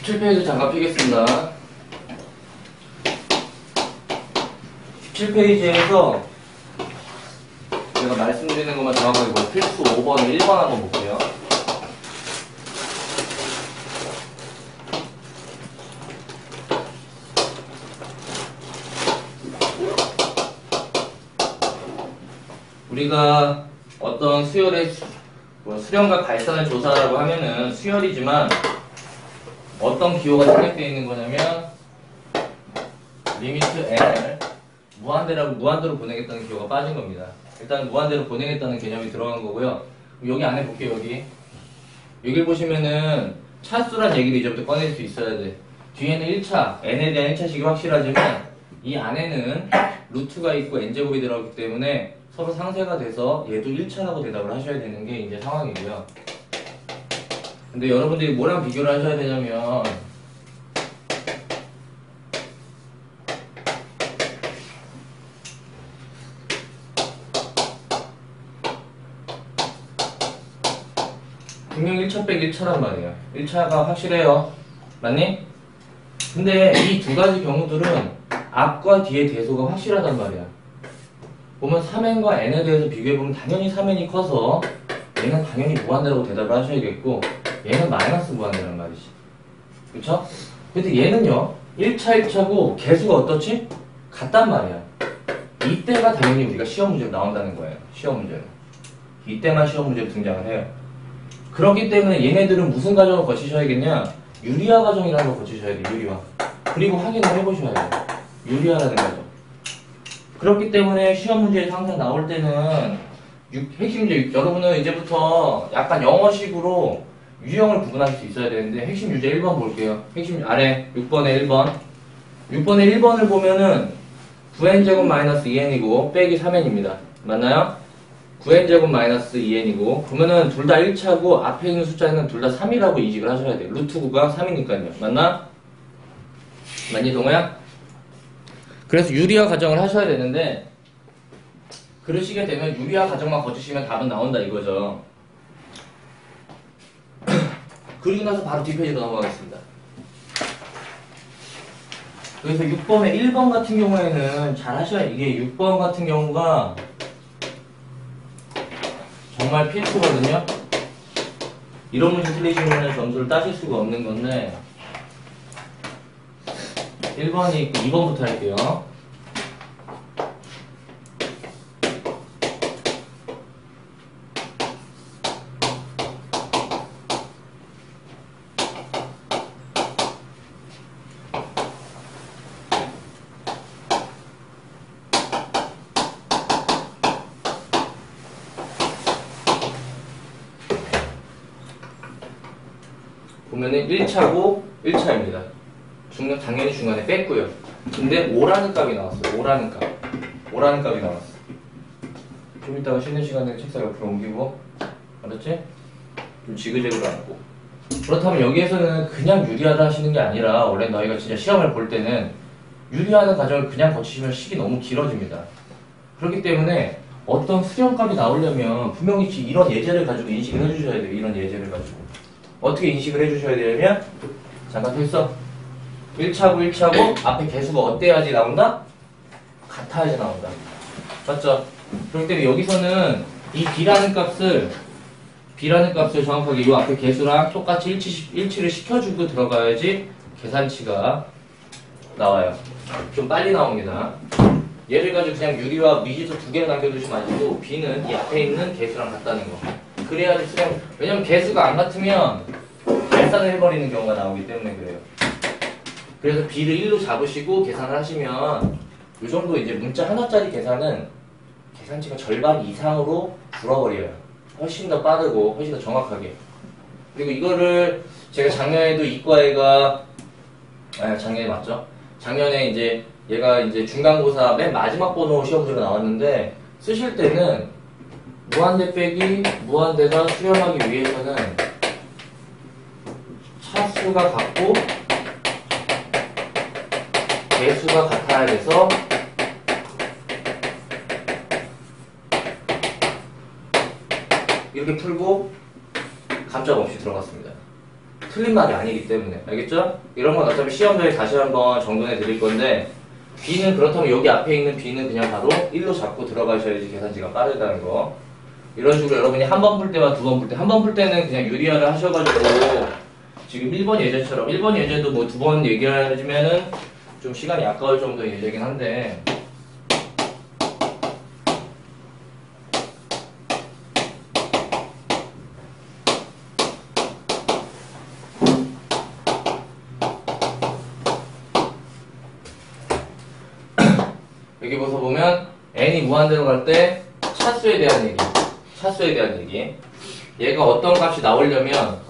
17페이지 잠깐 피겠습니다. 17페이지에서 제가 말씀드리는 것만 정확하게 보고 필수 5번에 1번 한번 볼게요. 우리가 어떤 수열의 수렴과 발산을 조사하라고 하면은 수열이지만 어떤 기호가 생략되어 있는 거냐면 리미트 n을 무한대로 보내겠다는 기호가 빠진 겁니다. 일단 무한대로 보내겠다는 개념이 들어간 거고요. 여기 안에 볼게요. 여기를 보시면은 차수란 얘기를 이제부터 꺼낼 수 있어야 돼. 뒤에는 1차 n에 대한 1차식이 확실하지만 이 안에는 루트가 있고 n제곱이 들어가기 때문에 서로 상쇄가 돼서 얘도 1차라고 대답을 하셔야 되는 게 이제 상황이고요. 근데 여러분들이 뭐랑 비교를 하셔야 되냐면 분명 1차 빼기 1차란 말이에요. 1차가 확실해요. 맞니? 근데 이 두 가지 경우들은 앞과 뒤의 대소가 확실하단 말이야. 보면 3n과 n에 대해서 비교해보면 당연히 3n이 커서 얘는 당연히 무한대라고 대답을 하셔야겠고 얘는 마이너스 무한대란 말이지. 그쵸? 근데 얘는요 1차 1차고 개수가 어떻지? 같단 말이야. 이때가 당연히 우리가 시험 문제로 나온다는 거예요. 시험 문제로. 이때만 시험 문제로 등장을 해요. 그렇기 때문에 얘네들은 무슨 과정을 거치셔야겠냐? 유리화 과정이라는 걸 거치셔야 돼. 유리화. 그리고 확인을 해보셔야 돼요. 유리화라는 과정. 그렇기 때문에 시험 문제에서 항상 나올 때는 핵심 유제, 여러분은 이제부터 약간 영어식으로 유형을 구분하실 수 있어야 되는데 핵심 유제 1번 볼게요. 핵심 아래 6번에 1번. 6번에 1번을 보면은 9n제곱 마이너스 2n이고 빼기 3n입니다. 맞나요? 9n제곱 마이너스 2n이고 보면은 둘 다 1차고 앞에 있는 숫자는 둘 다 3이라고 이직을 하셔야 돼요. 루트 9가 3이니까요. 맞나? 맞니 동호야? 그래서 유리화 과정을 하셔야 되는데 그러시게 되면 유리화 과정만 거치시면 답은 나온다 이거죠. 그리고 나서 바로 뒷페이지로 넘어가겠습니다. 그래서 6번에 1번 같은 경우에는 잘 하셔야 이게 6번 같은 경우가 정말 필수거든요. 이런 문제 틀리시면 점수를 따실 수가 없는 건데 1번이 있고 2번부터 할게요. 보면은 1차고 1차입니다. 당연히 중간에 뺐고요. 근데 5라는 값이 나왔어요. 5라는 값이 나왔어. 좀 이따가 쉬는 시간에 책상 옆으로 옮기고 알았지? 좀 지그재그로 앉고. 그렇다면 여기에서는 그냥 유리하다 하시는 게 아니라 원래 너희가 진짜 시험을 볼 때는 유리하는 과정을 그냥 거치시면 식이 너무 길어집니다. 그렇기 때문에 어떤 수렴값이 나오려면 분명히 이런 예제를 가지고 인식을 해주셔야 돼요. 이런 예제를 가지고. 어떻게 인식을 해주셔야 되냐면 잠깐 됐어. 1차고 앞에 개수가 어때야지 나온다? 같아야지 나온다. 맞죠? 그렇기 때문에 여기서는 이 B라는 값을 정확하게 이 앞에 개수랑 똑같이 일치를 시켜주고 들어가야지 계산치가 나와요. 좀 빨리 나옵니다. 얘를 가지고 그냥 유리와 미지수 두 개를 남겨두지 마시고 B는 이 앞에 있는 개수랑 같다는 거. 그래야지 수렴. 왜냐면 개수가 안 같으면 발산을 해버리는 경우가 나오기 때문에 그래요. 그래서 B를 1로 잡으시고 계산을 하시면 이 정도 이제 문자 하나짜리 계산은 계산치가 절반 이상으로 줄어버려요. 훨씬 더 빠르고 훨씬 더 정확하게. 그리고 이거를 제가 작년에도 이과애가 작년에 맞죠? 작년에 이제 얘가 이제 중간고사 맨 마지막 번호 시험 문제가 나왔는데 쓰실 때는 무한대 빼기 무한대가 수렴하기 위해서는 차수가 같고 개수가 같아야 돼서 이렇게 풀고 감점 없이 들어갔습니다. 틀린 말이 아니기 때문에. 알겠죠? 이런 건 어차피 시험장에 다시 한번 정돈해 드릴 건데, B는 그렇다면 여기 앞에 있는 B는 그냥 바로 1로 잡고 들어가셔야지 계산지가 빠르다는 거. 이런 식으로 여러분이 한 번 풀 때와 두 번 풀 때, 한 번 풀 때는 그냥 유리화를 하셔가지고, 지금 1번 예제처럼, 1번 예제도 뭐 두 번 얘기하시면은 좀 시간이 아까울 정도의 예제긴 한데, 여기 보서 보면 n이 무한대로 갈 때 차수에 대한 얘기, 차수에 대한 얘기. 얘가 어떤 값이 나오려면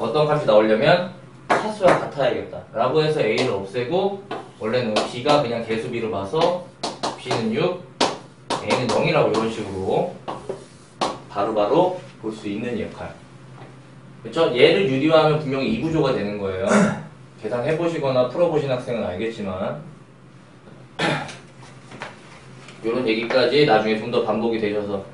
차수와 같아야겠다 라고 해서 a를 없애고, 원래는 b가 그냥 개수비로 봐서 b는 6, a는 0이라고 이런 식으로 바로바로 볼 수 있는 역할. 그렇죠? 얘를 유리화하면 분명히 이 구조가 되는 거예요. 계산해보시거나 풀어보신 학생은 알겠지만, 이런 얘기까지 나중에 좀 더 반복이 되셔서.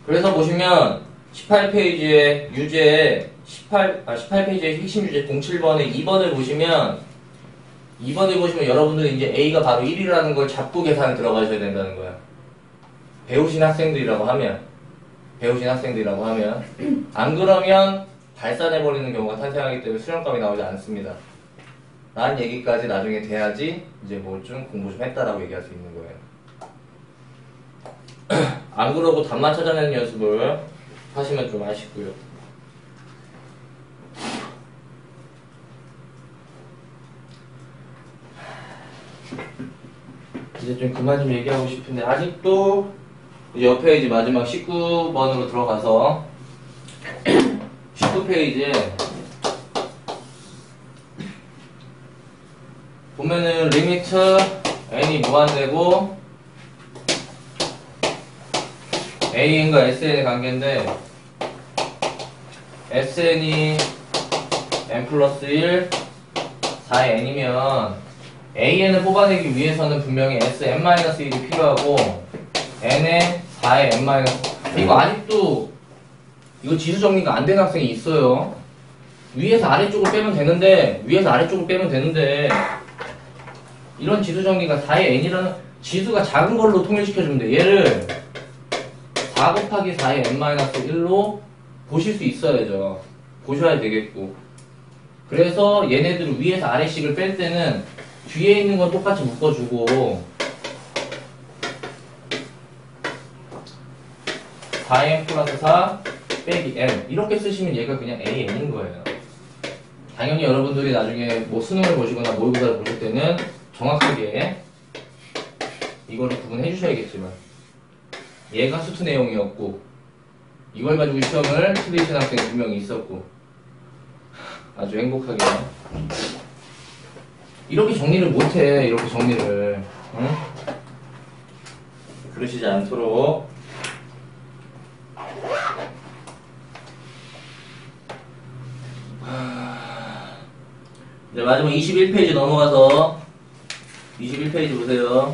그래서 보시면 18페이지에 유제 18페이지의 핵심 유제 07번에 2번을 보시면 여러분들은 이제 A가 바로 1이라는 걸 잡고 계산을 들어가셔야 된다는 거야. 배우신 학생들이라고 하면 안 그러면 발산해버리는 경우가 탄생하기 때문에 수련값이 나오지 않습니다. 라는 얘기까지 나중에 돼야지 이제 뭐 좀 공부 좀 했다라고 얘기할 수 있는 거예요. 안 그러고 답만 찾아내는 연습을 하시면 좀 아쉽고요. 이제 좀 그만 좀 얘기하고 싶은데, 아직도 이제 옆에 이제 마지막 19번으로 들어가서 19페이지에 보면은 리미트 n이 무한대고 AN과 SN의 관계인데, SN이 n 플러스 1, 4의 n이면 AN을 뽑아내기 위해서는 분명히 SN-1이 필요하고, n에 4의 n-, 이거 아직도 이거 지수 정리가 안 된 학생이 있어요. 위에서 아래쪽을 빼면 되는데 이런 지수 정리가 4의 n이라는 지수가 작은 걸로 통일시켜주면 돼. 얘를 4 곱하기 4의 n-1로 보실 수 있어야죠. 보셔야 되겠고. 그래서 얘네들을 위에서 아래씩을 뺄 때는 뒤에 있는 건 똑같이 묶어주고 4n 플러스 4 빼기 n 이렇게 쓰시면 얘가 그냥 AN인 거예요. 당연히 여러분들이 나중에 뭐 수능을 보시거나 모의고사를 보실 때는 정확하게 이거를 구분해 주셔야겠지만, 얘가 수트 내용이었고 이걸 가지고 시험을 틀리신 학생이 분명히 있었고, 아주 행복하게 이렇게 정리를 못해. 이렇게 정리를, 응? 그러시지 않도록. 이제 마지막 21페이지 넘어가서 21페이지 보세요.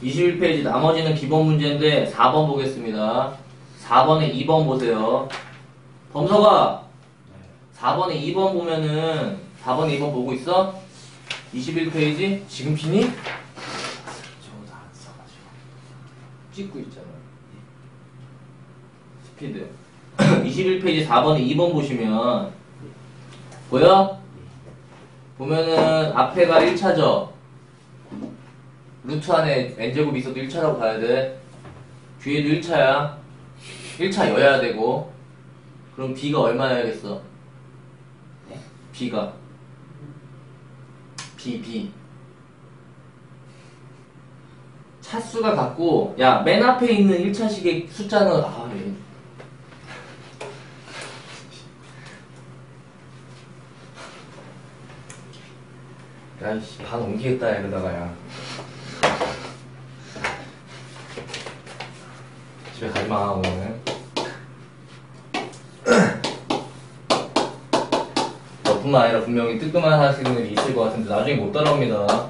21페이지 나머지는 기본 문제인데 4번 보겠습니다. 4번에 2번 보세요. 범서가 4번에 2번 보면은 4번에 2번 보고 있어? 21페이지 지금 피니? 저거 안 써가지고 찍고 있잖아. 스피드 21페이지 4번에 2번 보시면 보여? 보면은 앞에가 1차죠. 루트 안에 n제곱이 있어도 1차라고 봐야 돼. 뒤에도 1차야. 1차여야 되고. 그럼 b가 얼마여야겠어? b가 b 차수가 같고, 야, 맨 앞에 있는 1차식의 숫자는 야이씨, 반 옮기겠다 이러다가. 야, 집에 가지마 오늘. 너뿐만 아니라 분명히 뜨끔한 학생들이 있을 것 같은데 나중에 못 따라옵니다.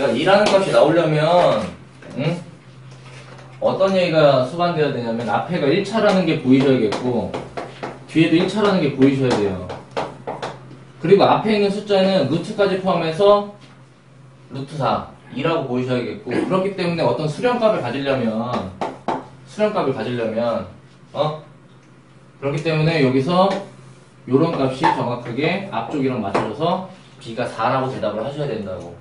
얘가 2라는 값이 나오려면 어떤 얘기가 수반되어야 되냐면 앞에가 1차라는 게 보이셔야겠고 뒤에도 1차라는 게 보이셔야 돼요. 그리고 앞에 있는 숫자는 루트까지 포함해서 루트 4, 2라고 보이셔야겠고 그렇기 때문에 어떤 수렴값을 가지려면 그렇기 때문에 여기서 요런 값이 정확하게 앞쪽이랑 맞춰져서 B가 4라고 대답을 하셔야 된다고.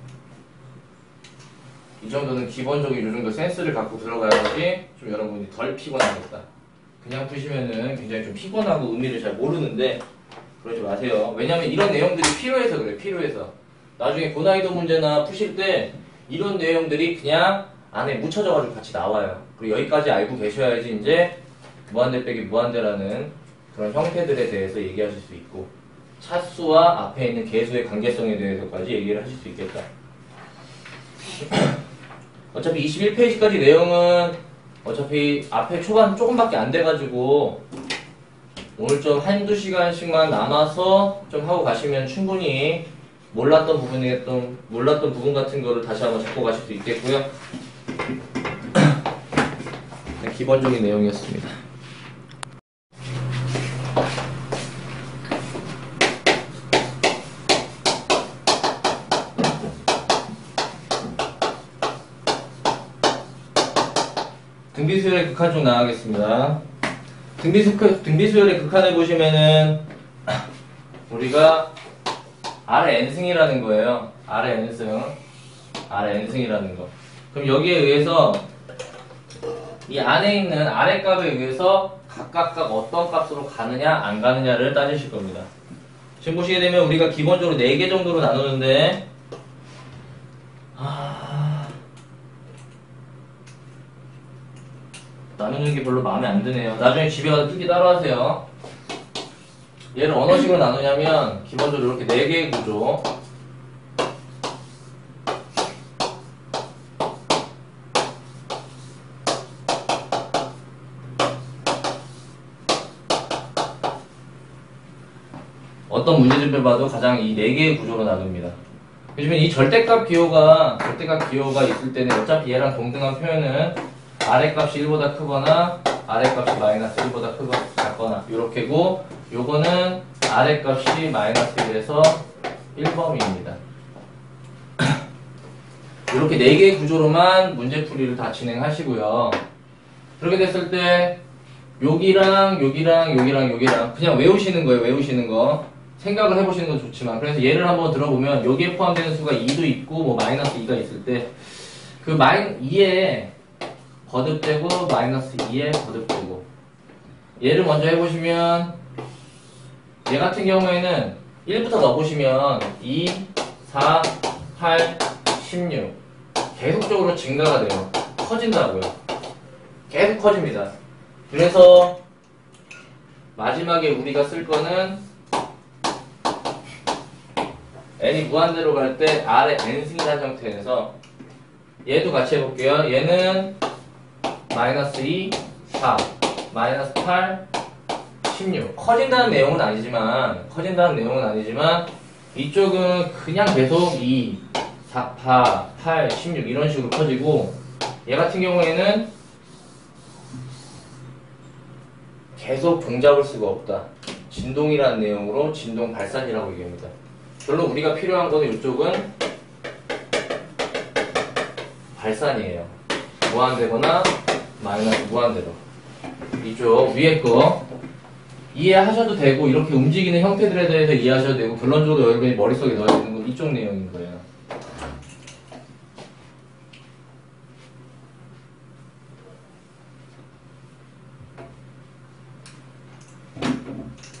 이 정도는 기본적인 요 정도 센스를 갖고 들어가야지 좀 여러분이 덜 피곤하겠다. 그냥 푸시면은 굉장히 좀 피곤하고 의미를 잘 모르는데 그러지 마세요. 왜냐면 이런 내용들이 필요해서 그래요. 필요해서. 나중에 고난이도 문제나 푸실 때 이런 내용들이 그냥 안에 묻혀져가지고 같이 나와요. 그리고 여기까지 알고 계셔야지 이제 무한대 빼기 무한대라는 그런 형태들에 대해서 얘기하실 수 있고 차수와 앞에 있는 계수의 관계성에 대해서까지 얘기를 하실 수 있겠다. 어차피 21페이지까지 내용은 어차피 앞에 초반 조금밖에 안 돼가지고 오늘 좀 한두 시간씩만 남아서 좀 하고 가시면 충분히 몰랐던 부분 같은 거를 다시 한번 잡고 가실 수 있겠고요. 네, 기본적인 내용이었습니다. 등비수열의 극한 쪽 나가겠습니다. 등비수열의 극한을 보시면은 우리가 아래 n승이라는 거예요. 아래 n승이라는 거. 그럼 여기에 의해서 이 안에 있는 아래 값에 의해서 각각 어떤 값으로 가느냐 안 가느냐를 따지실 겁니다. 지금 보시게 되면 우리가 기본적으로 4개 정도로 나누는데 나누는 게 별로 마음에 안 드네요. 나중에 집에 가서 뚜기 따로 하세요. 얘를 어느 식으로 나누냐면 기본적으로 이렇게 4개의 구조 어떤 문제집을 봐도 가장 이 4개의 구조로 나눕니다. 요즘에 이 절대값 기호가 있을 때는 어차피 얘랑 동등한 표현은 아래값이 1보다 크거나 아래값이 마이너스 1보다 작거나 요렇게고 요거는 아래값이 마이너스 1에서 1범위입니다. 이렇게 4개의 구조로만 문제풀이를 다 진행하시고요. 그렇게 됐을 때 여기랑 그냥 외우시는 거예요. 외우시는 거. 생각을 해보시는 건 좋지만 그래서 예를 한번 들어보면 여기에 포함되는 수가 2도 있고 뭐 마이너스 2가 있을 때 그 2에 거듭되고 마이너스 2에 거듭되고 얘를 먼저 해보시면 얘 같은 경우에는 1부터 넣어보시면 2, 4, 8, 16 계속적으로 증가가 돼요. 커진다고요. 계속 커집니다. 그래서 마지막에 우리가 쓸 거는 n이 무한대로 갈 때 아래 n승이라는 형태에서 얘도 같이 해볼게요. 얘는 마이너스 2, 4, 마이너스 8, 16 커진다는 내용은 아니지만 이쪽은 그냥 계속 2, 4, 8, 16 이런 식으로 커지고 얘 같은 경우에는 계속 동작을 수가 없다. 진동이라는 내용으로 진동 발산이라고 얘기합니다. 별로 우리가 필요한 거는 이쪽은 발산이에요. 무한대거나 마이너스 무한대로. 이쪽 위에 거 이해하셔도 되고 이렇게 움직이는 형태들에 대해서 이해하셔도 되고 결론적으로 여러분이 머릿속에 넣어야 되는 건 이쪽 내용인 거예요.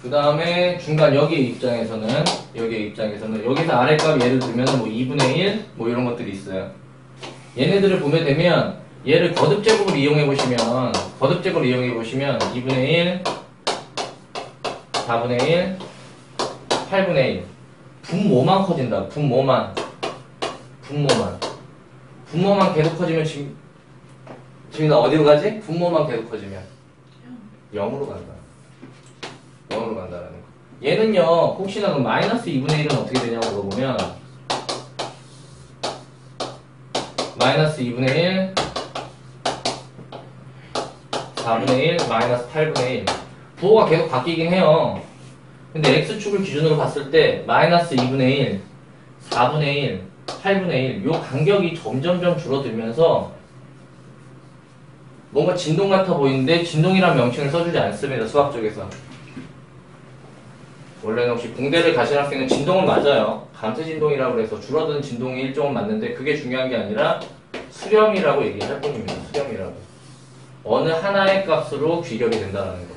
그 다음에 중간 여기의 입장에서는 여기서 아래값 예를 들면 뭐 2분의 1 뭐 이런 것들이 있어요. 얘네들을 보게 되면 얘를 거듭제곱을 이용해 보시면 2분의 1 4분의 1 8분의 1 분모만 커진다. 분모만 계속 커지면 지금 나 어디로 가지? 분모만 계속 커지면 0으로 간다. 0으로 간다라는 거. 얘는요, 혹시나 그 마이너스 2분의 1은 어떻게 되냐고 물어보면, 마이너스 2분의 1, 4분의 1, 마이너스 8분의 1. 부호가 계속 바뀌긴 해요. 근데 x축을 기준으로 봤을 때 마이너스 2분의 1, 4분의 1, 8분의 1, 요 간격이 점점점 줄어들면서 뭔가 진동 같아 보이는데 진동이란 명칭을 써주지 않습니다. 수학 쪽에서. 원래는 혹시 공대를 가신 학생은 진동은 맞아요. 감퇴 진동이라고 해서 줄어드는 진동의 일종은 맞는데 그게 중요한 게 아니라 수렴이라고 얘기할 뿐입니다. 수렴이라고. 어느 하나의 값으로 귀결이 된다는 거.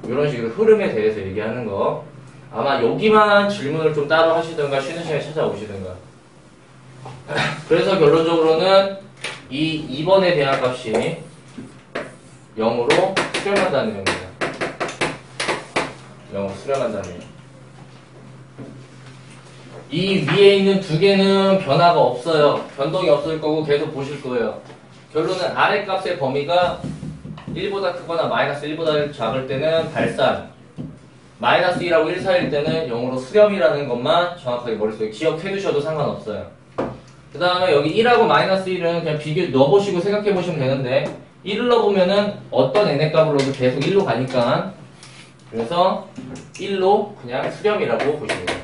이런 식으로 흐름에 대해서 얘기하는 거. 아마 여기만 질문을 좀 따로 하시든가 쉬는 시간에 찾아오시든가. 그래서 결론적으로는 이 2번에 대한 값이 0으로 수렴한다는 겁니다. 0으로 수렴한다는 거. 이 위에 있는 두 개는 변화가 없어요. 변동이 없을 거고 계속 보실 거예요. 결론은 아래 값의 범위가 1보다 크거나 마이너스 1보다 작을 때는 발산, 마이너스 1하고 1 사이일 때는 0으로 수렴이라는 것만 정확하게 머릿속에 기억해 두셔도 상관없어요. 그 다음에 여기 1하고 마이너스 1은 그냥 비교 넣어보시고 생각해 보시면 되는데 1을 넣어보면은 어떤 n의 값을 넣어도 계속 1로 가니까 그래서 1로 그냥 수렴이라고 보시면 돼요.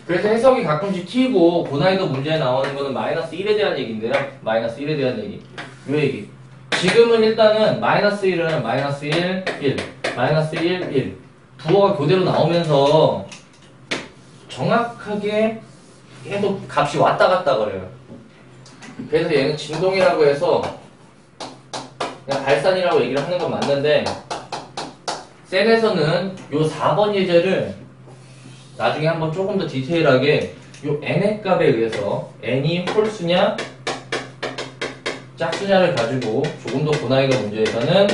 그래서 해석이 가끔씩 튀고 고난이도 문제에 나오는 거는 마이너스 1에 대한 얘기인데요. 마이너스 1에 대한 얘기. 요 얘기. 지금은 일단은 마이너스 1은 마이너스 1, 1, 마이너스 1, 1 부호가 교대로 나오면서 정확하게 계속 값이 왔다 갔다 거려요. 그래서 얘는 진동이라고 해서 그냥 발산이라고 얘기를 하는 건 맞는데 셀에서는 요 4번 예제를 나중에 한번 조금 더 디테일하게 요 n의 값에 의해서 n이 홀수냐 짝수냐를 가지고 조금 더 고난이도 문제에서는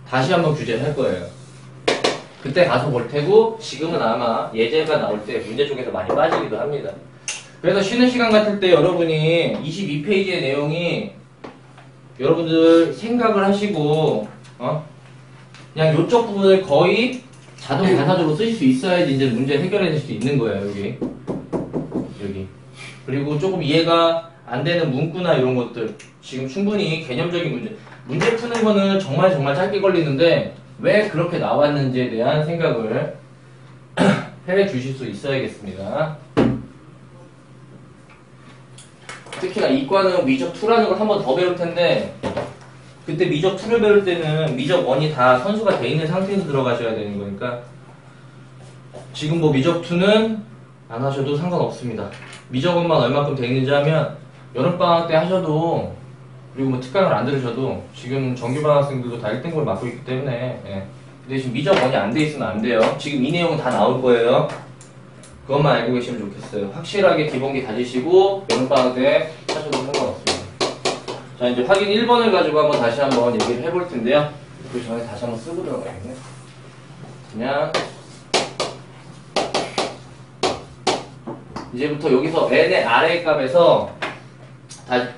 다시 한번 규제를 할 거예요. 그때 가서 볼 테고 지금은 아마 예제가 나올 때 문제 쪽에서 많이 빠지기도 합니다. 그래서 쉬는 시간 같을 때 여러분이 22페이지의 내용이 여러분들 생각을 하시고 그냥 요쪽 부분을 거의 자동 반사적으로 쓰실 수 있어야지 이제 문제 해결해 줄 수 있는 거예요. 여기 그리고 조금 이해가 안 되는 문구나 이런 것들 지금 충분히 개념적인 문제 푸는 거는 정말 짧게 걸리는데 왜 그렇게 나왔는지에 대한 생각을 해 주실 수 있어야겠습니다. 특히나 이과는 미적 2라는 걸 한 번 더 배울 텐데 그때 미적 2를 배울 때는 미적 1이 다 선수가 돼 있는 상태에서 들어가셔야 되는 거니까 지금 뭐 미적 2는 안 하셔도 상관없습니다. 미적 1만 얼마큼 돼 있는지 하면 여름방학 때 하셔도 그리고 뭐 특강을 안 들으셔도 지금 정규방학생들도 다 1등급을 맡고 있기 때문에 근데 지금 미적 1이 안 돼 있으면 안 돼요. 지금 이 내용은 다 나올 거예요. 그것만 알고 계시면 좋겠어요. 확실하게 기본기 다지시고 여름방학 때 하셔도 상관없습니다. 자 이제 확인 1번을 가지고 다시 한번 얘기를 해볼 텐데요. 그 전에 다시 한번 쓰고 들어가야겠네. 그냥 이제부터 여기서 n의 아래 값에서 다시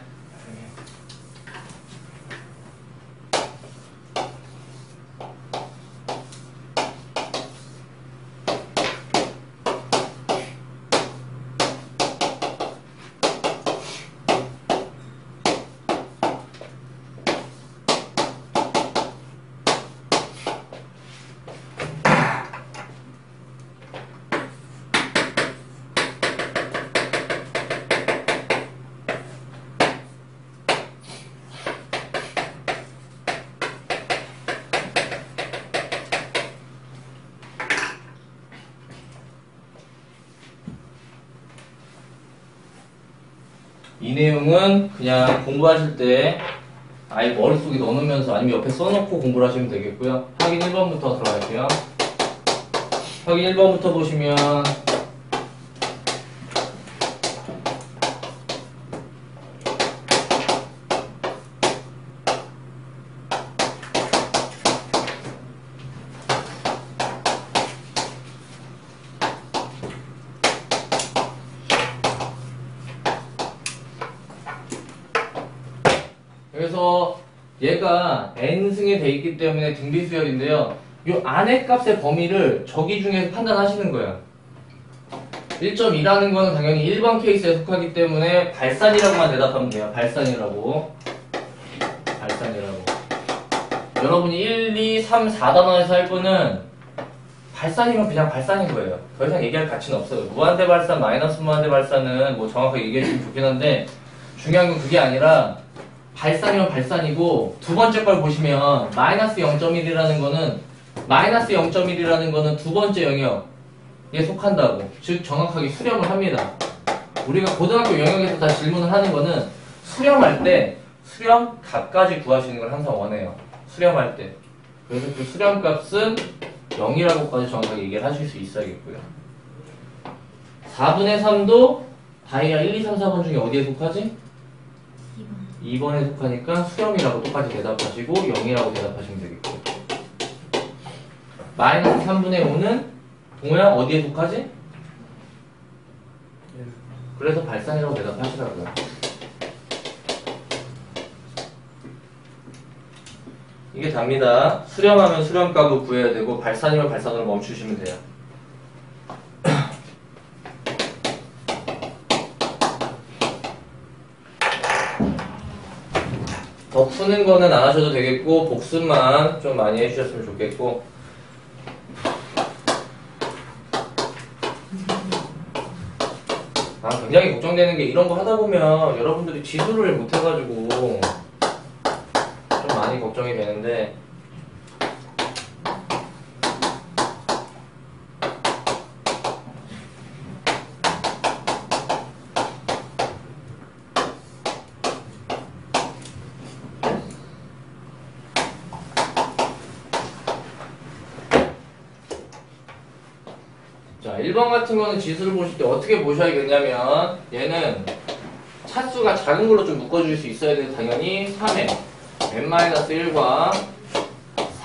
이 내용은 그냥 공부하실 때 아예 머릿속에 넣어놓으면서 아니면 옆에 써놓고 공부를 하시면 되겠고요. 확인 1번부터 들어갈게요. 확인 1번부터 보시면 그래서 얘가 n승에 돼 있기 때문에 등비수열인데요. 이 안의 값의 범위를 저기 중에서 판단하시는 거예요. 1.2라는 거는 당연히 1번 케이스에 속하기 때문에 발산이라고만 대답하면 돼요. 발산이라고. 발산이라고. 여러분이 1, 2, 3, 4단원에서 할 거는 발산이면 그냥 발산인 거예요. 더 이상 얘기할 가치는 없어요. 무한대 발산, 마이너스 무한대 발산은 뭐 정확하게 얘기해 주면 좋긴 한데 중요한 건 그게 아니라 발산이면 발산이고 두 번째 걸 보시면 마이너스 0.1이라는 거는 마이너스 0.1이라는 거는 두 번째 영역에 속한다고. 즉 정확하게 수렴을 합니다. 우리가 고등학교 영역에서 다 질문을 하는 거는 수렴할 때 수렴 값까지 구하시는 걸 항상 원해요. 수렴할 때. 그래서 그 수렴 값은 0이라고까지 정확하게 얘기를 하실 수 있어야겠고요. 4분의 3도 다이아 1, 2, 3, 4번 중에 어디에 속하지? 2번에 속하니까 수렴이라고 똑같이 대답하시고 0이라고 대답하시면 되겠고. 마이너스 3분의 5는 동호야 어디에 속하지? 그래서 발산이라고 대답하시라고요. 이게 답니다. 수렴하면 수렴값을 구해야 되고 발산이면 발산으로 멈추시면 돼요. 더 푸는 거는 안 하셔도 되겠고 복습만 좀 많이 해주셨으면 좋겠고. 굉장히 걱정되는 게 이런 거 하다 보면 여러분들이 지수를 못 해가지고 좀 많이 걱정이 되는데 자, 1번 같은 거는 지수를 보실 때 어떻게 보셔야겠냐면 얘는 차수가 작은 걸로 좀 묶어줄 수 있어야 돼서 당연히 3의 n-1과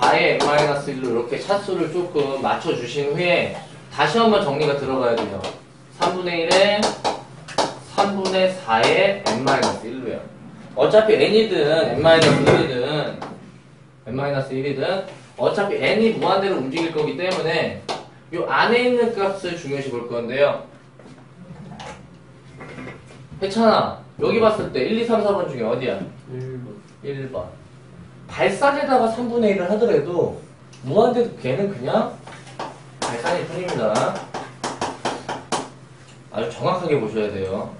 4의 n-1로 이렇게 차수를 조금 맞춰주신 후에 다시 한번 정리가 들어가야 돼요. 3분의 1에 3분의 4의 n-1로요. 어차피 n이든 n-1이든 어차피 n이 무한대로 움직일 거기 때문에 요 안에 있는 값을 중요시 볼 건데요. 혜찬아, 여기 봤을 때 1, 2, 3, 4번 중에 어디야? 1번. 발산에다가 3분의 1을 하더라도 무한대도 걔는 그냥 발산일 뿐입니다. 아주 정확하게 보셔야 돼요.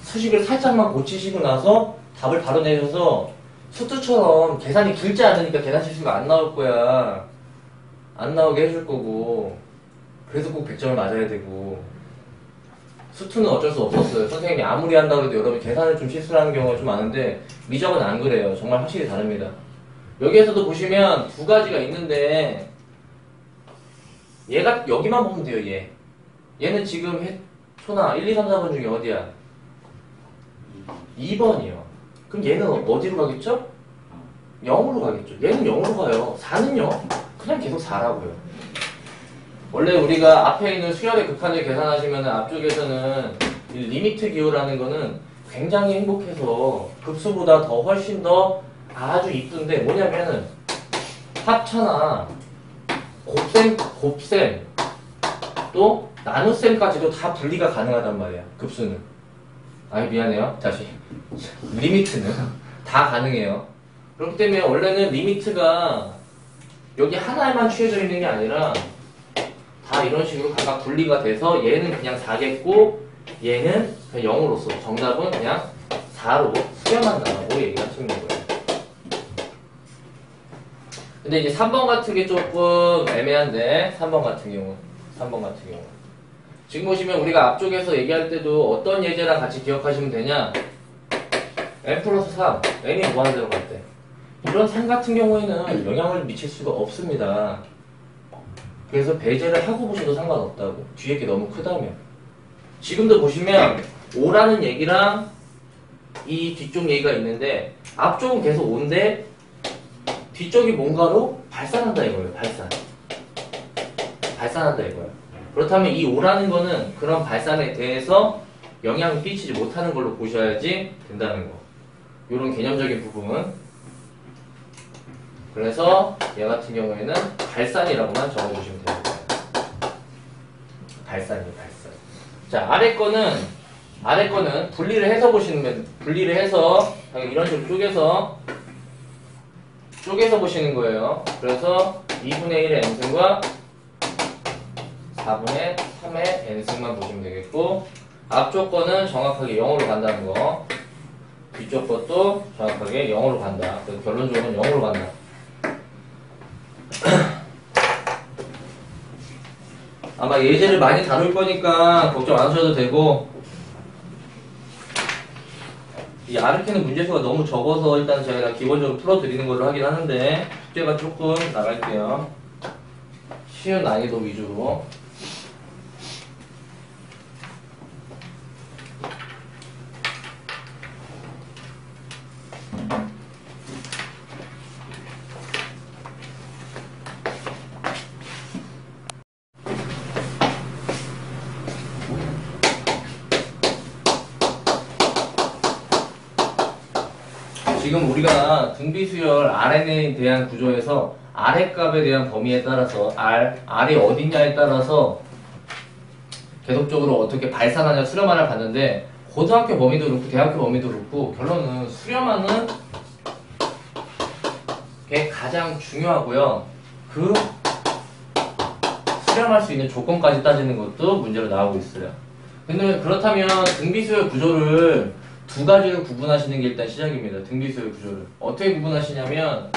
수식을 살짝만 고치시고 나서 답을 바로 내셔서 수투처럼 계산이 길지 않으니까 계산 실수가 안 나올 거야. 안 나오게 해줄 거고. 그래서 꼭 100점을 맞아야 되고. 수투는 어쩔 수 없었어요. 선생님이 아무리 한다고 해도 여러분 계산을 좀 실수를 하는 경우가 좀 많은데 미적은 안 그래요. 정말 확실히 다릅니다. 여기에서도 보시면 두 가지가 있는데 얘가 여기만 보면 돼요. 얘는 지금 소나 1, 2, 3, 4번 중에 어디야? 2번이요. 그럼 얘는 어디로 가겠죠? 0으로 가겠죠. 얘는 0으로 가요. 4는요? 그냥 계속 4라고요. 원래 우리가 앞에 있는 수열의 극한을 계산하시면 앞쪽에서는 이 리미트 기호라는 거는 굉장히 행복해서 급수보다 더 훨씬 더 아주 이쁜데 뭐냐면은 합차나 곱셈 또 나눗셈까지도 다 분리가 가능하단 말이야. 급수는. 아이 미안해요. 다시. 리미트는 다 가능해요. 그렇기 때문에 원래는 리미트가 여기 하나에만 취해져 있는 게 아니라 다 이런 식으로 각각 분리가 돼서 얘는 그냥 4겠고 얘는 그냥 0으로서 정답은 그냥 4로 수렴한다고 얘기하시는 거예요. 근데 이제 3번 같은 게 조금 애매한데 3번 같은 경우 지금 보시면 우리가 앞쪽에서 얘기할 때도 어떤 예제랑 같이 기억하시면 되냐. n 플러스 3 n이 무한대로 갈 때 이런 3 같은 경우에는 영향을 미칠 수가 없습니다. 그래서 배제를 하고 보셔도 상관없다고. 뒤에 게 너무 크다면. 지금도 보시면 5라는 얘기랑 이 뒤쪽 얘기가 있는데 앞쪽은 계속 5인데 뒤쪽이 뭔가로 발산한다 이거예요. 발산한다 이거예요. 그렇다면 이 5라는 거는 그런 발산에 대해서 영향을 끼치지 못하는 걸로 보셔야지 된다는 거. 이런 개념적인 부분. 그래서 얘 같은 경우에는 발산이라고만 적어주시면 됩니다. 발산이에요, 발산. 자, 아래 거는 분리를 해서 보시면, 분리를 해서, 이런 식으로 쪼개서 보시는 거예요. 그래서 2분의 1의 n승과 4분의 3의 n승만 보시면 되겠고, 앞쪽 거는 정확하게 0으로 간다는 거, 뒤쪽 것도 정확하게 0으로 간다. 그래서 결론적으로는 0으로 간다. 아마 예제를 많이 다룰 거니까 걱정 안 하셔도 되고, 이 아르케는 문제수가 너무 적어서 일단 제가 기본적으로 풀어드리는 걸로 하긴 하는데, 숙제가 조금 나갈게요. 쉬운 난이도 위주로. 지금 우리가 등비수열 RNA에 대한 구조에서 R의 값에 대한 범위에 따라서 R이 어딨냐에 따라서 계속적으로 어떻게 발산하냐 수렴하냐 봤는데, 고등학교 범위도 그렇고 대학교 범위도 그렇고 결론은 수렴하는 게 가장 중요하고요. 그 수렴할 수 있는 조건까지 따지는 것도 문제로 나오고 있어요. 근데 그렇다면 등비수열 구조를 두 가지로 구분하시는 게 일단 시작입니다. 등비수열 구조를 어떻게 구분하시냐면,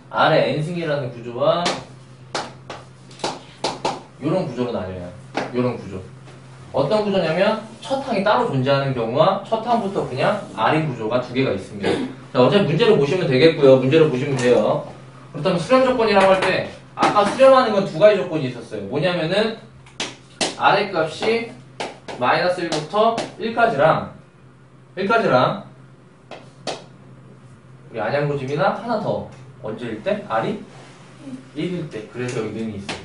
R의 n승이라는 구조와 이런 구조로 나뉘어요. 이런 구조. 어떤 구조냐면 첫 항이 따로 존재하는 경우와 첫 항부터 그냥 R인 구조가 두 개가 있습니다. 자, 어차피 문제로 보시면 되겠고요. 문제로 보시면 돼요. 그렇다면 수렴 조건이라고 할 때 아까 수렴하는 건 두 가지 조건이 있었어요. 뭐냐면은 R의 값이 마이너스 1부터 1까지랑 우리 안양고집이나 하나 더 언제일 때? R이 1일 때. 그래서 여기 능이 있어요.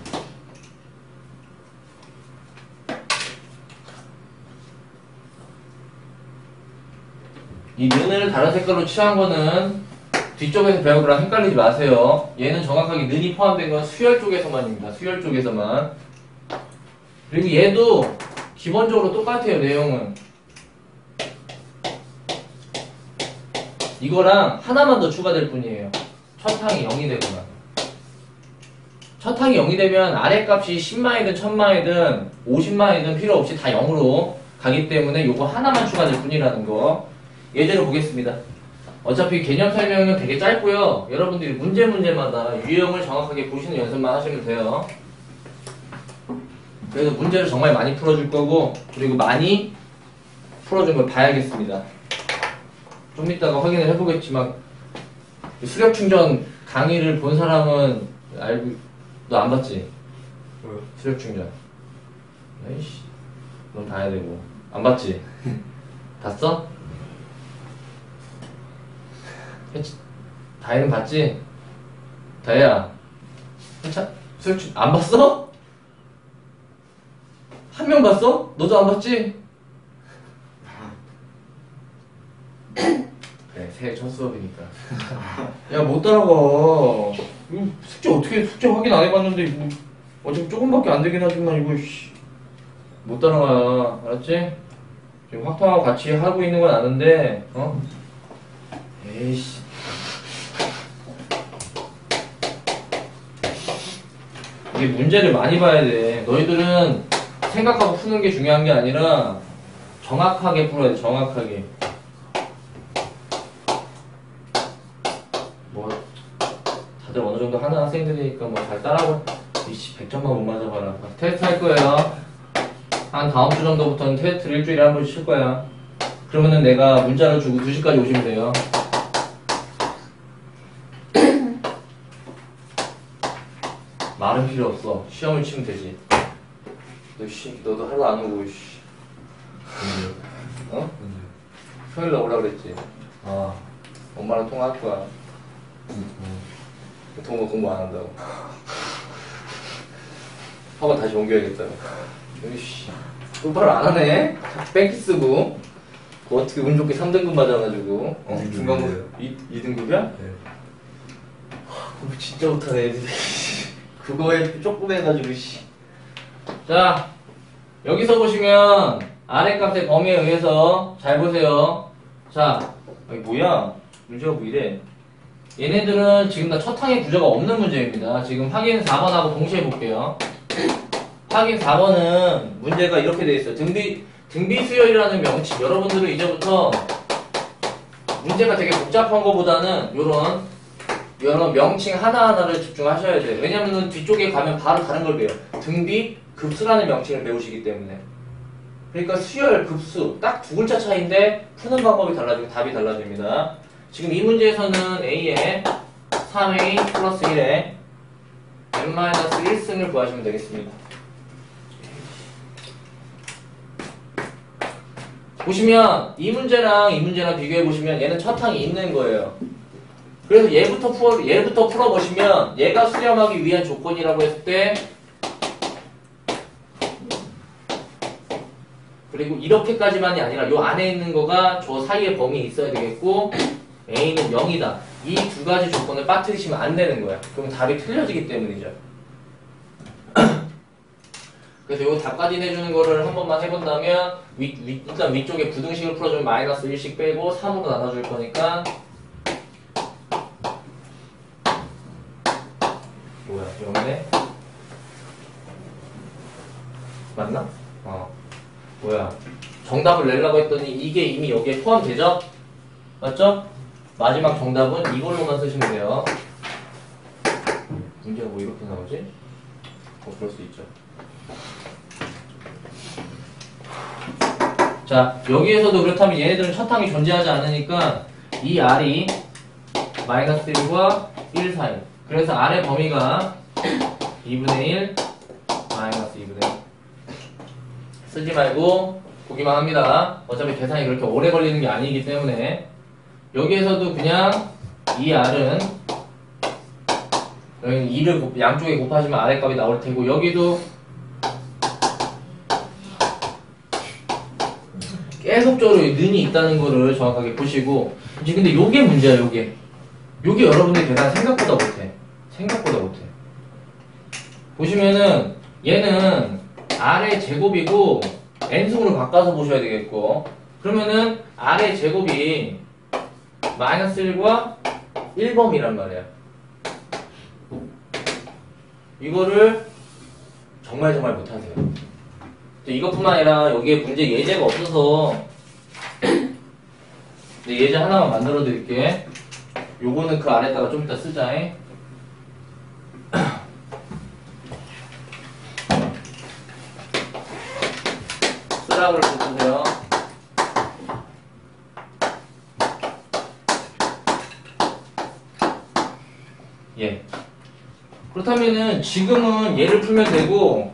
이 는을 다른 색깔로 칠한 거는 뒤쪽에서 배운 거랑 헷갈리지 마세요. 얘는 정확하게 는이 포함된 건 수열 쪽에서만입니다. 수열 쪽에서만. 그리고 얘도 기본적으로 똑같아요. 내용은 이거랑 하나만 더 추가될 뿐이에요. 첫 항이 0이 되거나. 첫 항이 0이 되면 아래 값이 10만이든 1000만이든 50만이든 필요 없이 다 0으로 가기 때문에 요거 하나만 추가될 뿐이라는 거. 예제로 보겠습니다. 어차피 개념 설명은 되게 짧고요. 여러분들이 문제마다 유형을 정확하게 보시는 연습만 하시면 돼요. 그래서 문제를 정말 많이 풀어줄 거고, 그리고 많이 풀어준 걸 봐야겠습니다. 좀 이따가 확인을 해보겠지만, 수력 충전 강의를 본 사람은 알고, 너 안 봤지? 수력 충전. 에이씨, 넌 봐야 되고. 안 봤지? 봤어? 다혜는 봤지? 다혜야, 수력 충전 안 봤어? 한 명 봤어? 너도 안 봤지? 그래, 새해 첫 수업이니까. 야, 못 따라가. 이거 숙제 확인 안 해봤는데, 뭐, 어차피 조금밖에 안 되긴 하지만, 이거, 못 따라가. 알았지? 지금 확통하고 같이 하고 있는 건 아는데, 에이씨. 이게 문제를 많이 봐야 돼. 너희들은 생각하고 푸는 게 중요한 게 아니라, 정확하게 풀어야 돼, 정확하게. 다들 어느 정도 하는 학생들이니까 뭐 잘 따라하고, 이씨, 100점만 못 맞아봐라. 테스트 할 거예요. 한 다음 주 정도부터는 테스트를 일주일에 한 번씩 칠 거야. 그러면은 내가 문자를 주고 2시까지 오시면 돼요. 말은 필요 없어. 시험을 치면 되지. 너도 하루 안 오고, 씨. 어? 평일날 오라 그랬지. 아, 엄마랑 통화할 거야. 동호 공부 안 한다고. 학원 다시 옮겨야겠다고. 으이씨, 똑바로 안 하네? 뺑기 쓰고. 그거 어떻게 운 좋게 3등급 맞아가지고. 중간고 2등급이야? 네. 공부 진짜 못하네, 애들이. 그거에 조금 해가지고, 씨. 자, 여기서 보시면 아래 값의 범위에 의해서 잘 보세요. 자, 여기 뭐야? 문제가 뭐 이래? 얘네들은 지금 다 첫 항의 구조가 없는 문제입니다. 지금 확인 4번하고 동시에 볼게요. 확인 4번은 문제가 이렇게 돼 있어요. 등비 수열이라는 명칭. 여러분들은 이제부터 문제가 되게 복잡한 것보다는 이런 명칭 하나하나를 집중하셔야 돼요. 왜냐면은 뒤쪽에 가면 바로 다른 걸 배워요. 등비, 급수라는 명칭을 배우시기 때문에. 그러니까 수열, 급수 딱 두 글자 차이인데 푸는 방법이 달라지고 답이 달라집니다. 지금 이 문제에서는 A에 3A 플러스 1에 n-1승을 구하시면 되겠습니다. 보시면 이 문제랑 비교해 보시면 얘는 첫 항이 있는 거예요. 그래서 얘부터 풀어보시면 얘가 수렴하기 위한 조건이라고 했을 때 그리고 이렇게까지만이 아니라 요 안에 있는 거가 저 사이에 범위에 있어야 되겠고 A는 0이다. 이 두 가지 조건을 빠뜨리시면 안 되는 거야. 그럼 답이 틀려지기 때문이죠. 그래서 요 답까지 내주는 거를 한 번만 해본다면 일단 위쪽에 부등식을 풀어주면 마이너스 1씩 빼고 3으로 나눠줄 거니까 뭐야 이런데? 맞나? 뭐야 정답을 내려고 했더니 이게 이미 여기에 포함되죠? 맞죠? 마지막 정답은 이걸로만 쓰시면 돼요. 문제가 뭐 이렇게 나오지? 그럴 수 있죠. 자, 여기에서도 그렇다면 얘네들은 첫 항이 존재하지 않으니까 이 R이 마이너스 1과 1 사이. 그래서 R의 범위가 2분의 1 마이너스 2분의 1. 쓰지 말고 보기만 합니다. 어차피 계산이 그렇게 오래 걸리는 게 아니기 때문에 여기에서도 그냥 이 R은 여기 2를 양쪽에 곱하시면 R의 값이 나올 테고 여기도 계속적으로 는이 있다는 거를 정확하게 보시고 이제 근데 요게 문제야 요게 여러분들 계산 생각보다 못해 보시면은 얘는 R의 제곱이고 n승으로 바꿔서 보셔야 되겠고 그러면은 R의 제곱이 마이너스 1과 1범이란 말이야. 이거를 정말 못하세요. 이것뿐만 아니라 여기에 문제 예제가 없어서 예제 하나만 만들어 드릴게. 요거는 그 아래다가 좀 이따 쓰자. 쓰라고를 써주세요. 예. 그렇다면은 지금은 얘를 풀면 되고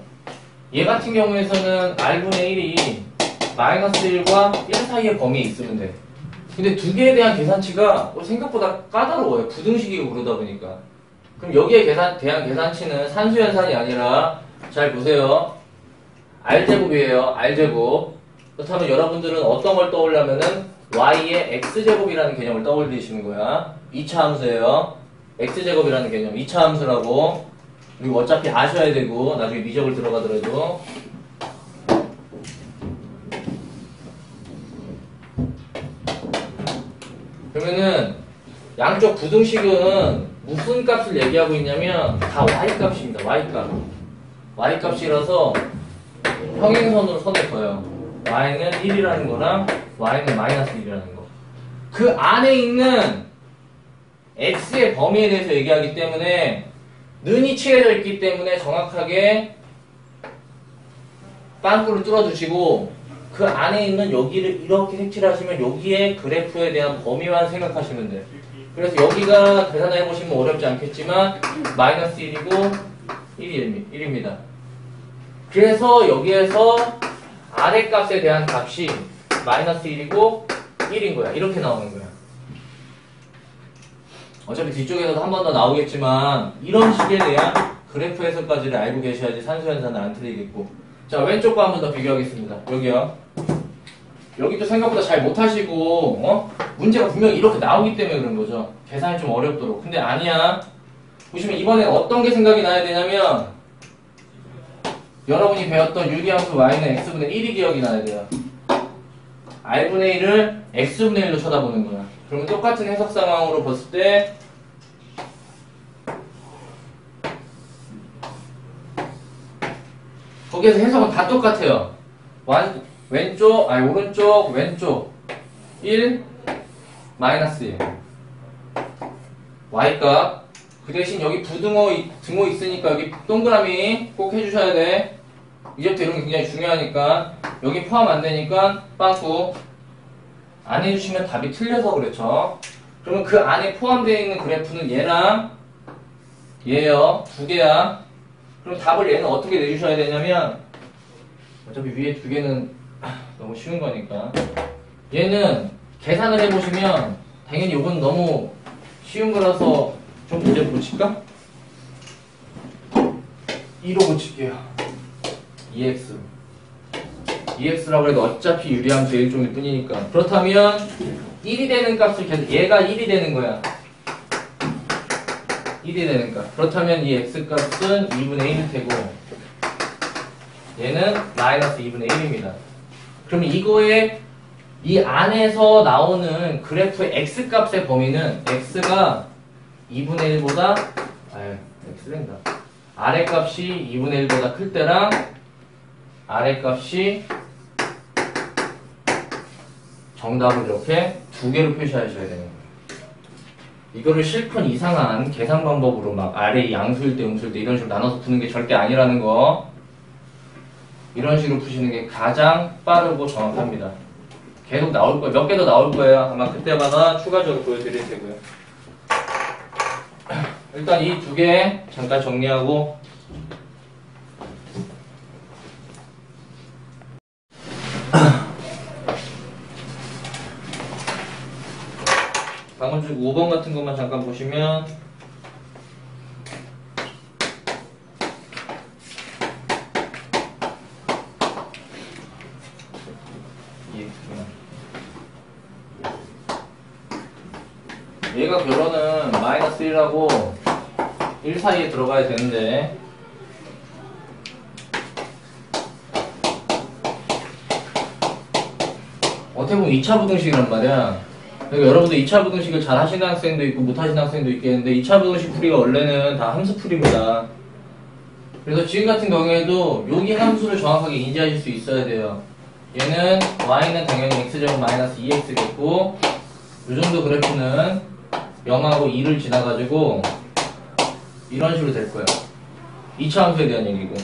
얘 같은 경우에서는 R분의 1이 마이너스 1과 1 사이의 범위에 있으면 돼. 근데 두 개에 대한 계산치가 생각보다 까다로워요. 부등식이고 그러다 보니까. 그럼 여기에 대한 계산치는 산수연산이 아니라 잘 보세요. R제곱이에요. R제곱. 그렇다면 여러분들은 어떤 걸 떠올려면은 Y의 X제곱이라는 개념을 떠올리시는 거야. 2차 함수예요. X제곱이라는 개념. 2차 함수라고. 그리고 어차피 아셔야 되고 나중에 미적을 들어가더라도 그러면은 양쪽 부등식은 무슨 값을 얘기하고 있냐면 다 y값입니다. y값이라서 평행선으로 선을 그어요. y는 1이라는 거랑 y는 마이너스 1이라는 거. 그 안에 있는 x의 범위에 대해서 얘기하기 때문에 는이 칠해져 있기 때문에 정확하게 빵꾸를 뚫어주시고 그 안에 있는 여기를 이렇게 색칠하시면 여기에 그래프에 대한 범위만 생각하시면 돼요. 그래서 여기가 계산해보시면 어렵지 않겠지만 마이너스 1이고 1입니다. 그래서 여기에서 아래 값에 대한 값이 마이너스 1이고 1인 거야. 이렇게 나오는 거야. 어차피 뒤쪽에서도 한 번 더 나오겠지만 이런 식에 대한 그래프 해석까지를 알고 계셔야지 산수연산은 안 틀리겠고. 자, 왼쪽 거 한 번 더 비교하겠습니다. 여기요. 여기도 생각보다 잘 못하시고 문제가 분명히 이렇게 나오기 때문에 그런 거죠. 계산이 좀 어렵도록. 근데 아니야. 보시면 이번에 어떤 게 생각이 나야 되냐면 여러분이 배웠던 유리함수 y는 x분의 1이 기억이 나야 돼요. r분의 1을 x분의 1로 쳐다보는 거야. 그러면 똑같은 해석 상황으로 봤을 때 거기에서 해석은 다 똑같아요. 왼쪽, 아니 오른쪽, 왼쪽 1, 마이너스 1 y값 그 대신 여기 등호 있으니까 여기 동그라미 꼭 해주셔야 돼. 이제부터 이런 게 굉장히 중요하니까 여기 포함 안 되니까 빵꾸 안 해주시면 답이 틀려서 그렇죠. 그러면 그 안에 포함되어 있는 그래프는 얘랑 얘요. 두 개야. 그럼 답을 얘는 어떻게 내주셔야 되냐면 어차피 위에 두 개는 너무 쉬운 거니까 얘는 계산을 해보시면 당연히 이건 너무 쉬운 거라서 좀 문제를 고칠까? 2로 고칠게요. 2x라고 해도 어차피 유리함수 1종일 뿐이니까 그렇다면 1이 되는 값을 계속 얘가 1이 되는 거야. 1이 되는 값. 그렇다면 이 x값은 2분의 1일 테고 얘는 마이너스 2분의 1입니다. 그러면 이거에 이 안에서 나오는 그래프의 x값의 범위는 x가 2분의 1보다 x랜다. 아래값이 2분의 1보다 클 때랑 아래값이 정답을 이렇게 두 개로 표시하셔야 되는 거예요. 이거를 실컷 이상한 계산 방법으로 막 아래 양수일 때 음수일 때 이런 식으로 나눠서 푸는 게 절대 아니라는 거. 이런 식으로 푸시는 게 가장 빠르고 정확합니다. 계속 나올 거예요. 몇 개 더 나올 거예요. 아마 그때마다 추가적으로 보여드릴 테고요. 일단 이 두 개 잠깐 정리하고 방금 중 5번 같은 것만 잠깐 보시면 얘가 결론은 마이너스 1하고 1 사이에 들어가야 되는데 어떻게 보면 2차 부등식이란 말이야. 그러니까 여러분들 2차 부등식을 잘 하시는 학생도 있고 못 하시는 학생도 있겠는데 2차 부등식 풀이가 원래는 다 함수 풀이입니다. 그래서 지금 같은 경우에도 여기 함수를 정확하게 인지하실 수 있어야 돼요. 얘는 y는 당연히 x제곱 마이너스 2x겠고 이 정도 그래프는 0하고 2를 지나가지고 이런 식으로 될 거예요. 2차 함수에 대한 얘기고.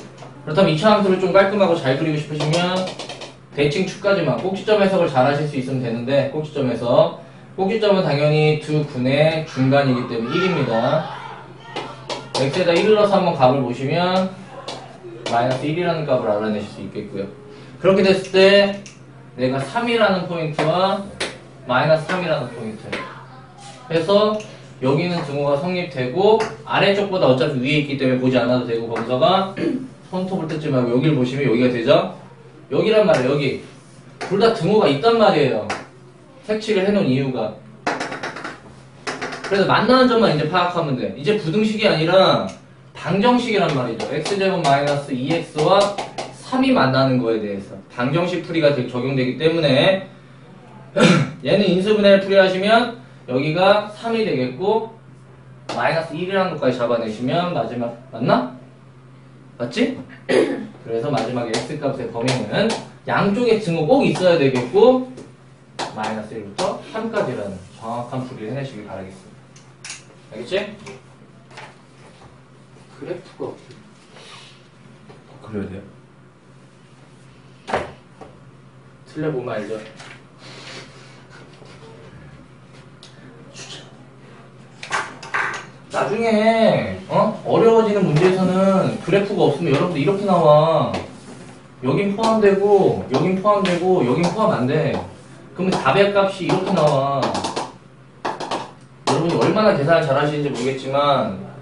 그렇다면 2차 함수를 좀 깔끔하고 잘 그리고 싶으시면 대칭 축까지만 꼭지점 해석을 잘 하실 수 있으면 되는데 꼭지점에서 꼭지점은 당연히 두 근의 중간이기 때문에 1입니다. x에다 1을 넣어서 한번 값을 보시면 마이너스 1이라는 값을 알아내실 수 있겠고요. 그렇게 됐을 때 내가 3이라는 포인트와 마이너스 3이라는 포인트 해서 여기는 등호가 성립되고 아래쪽보다 어차피 위에 있기 때문에 보지 않아도 되고 거기서가 손톱을 뜯지 말고 여기를 보시면 여기가 되죠? 여기란 말이에요. 여기 둘 다 등호가 있단 말이에요. 색칠을 해놓은 이유가. 그래서 만나는 점만 이제 파악하면 돼. 이제 부등식이 아니라 방정식이란 말이죠. x제곱 마이너스 2x와 3이 만나는 거에 대해서 방정식 풀이가 적용되기 때문에 얘는 인수분해를 풀이하시면 여기가 3이 되겠고 마이너스 1이라는 것까지 잡아내시면 마지막 맞나? 맞지? 그래서 마지막에 x값의 범위는 양쪽에 증호 꼭 있어야 되겠고 마이너스 1부터 3까지라는 정확한 풀이를 해내시길 바라겠습니다. 알겠지? 그래프가 어떻게 그려야 돼요? 틀려보면 알죠? 나중에 어려워지는 문제에서는 그래프가 없으면 여러분들 이렇게 나와. 여긴 포함되고 여긴 포함되고 여긴 포함 안 돼. 그러면 답의 값이 이렇게 나와. 여러분이 얼마나 계산을 잘 하시는지 모르겠지만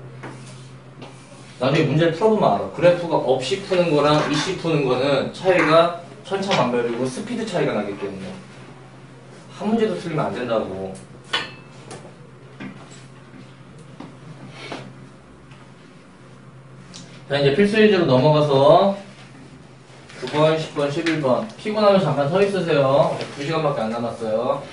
나중에 문제를 풀어보면 알아. 그래프가 없이 푸는 거랑 이씨 푸는 거는 차이가 천차만별이고 스피드 차이가 나기 때문에 한 문제도 틀리면 안 된다고. 자, 이제 필수 예제로 넘어가서 9번, 10번, 11번. 피곤하면 잠깐 서 있으세요. 2시간밖에 안 남았어요.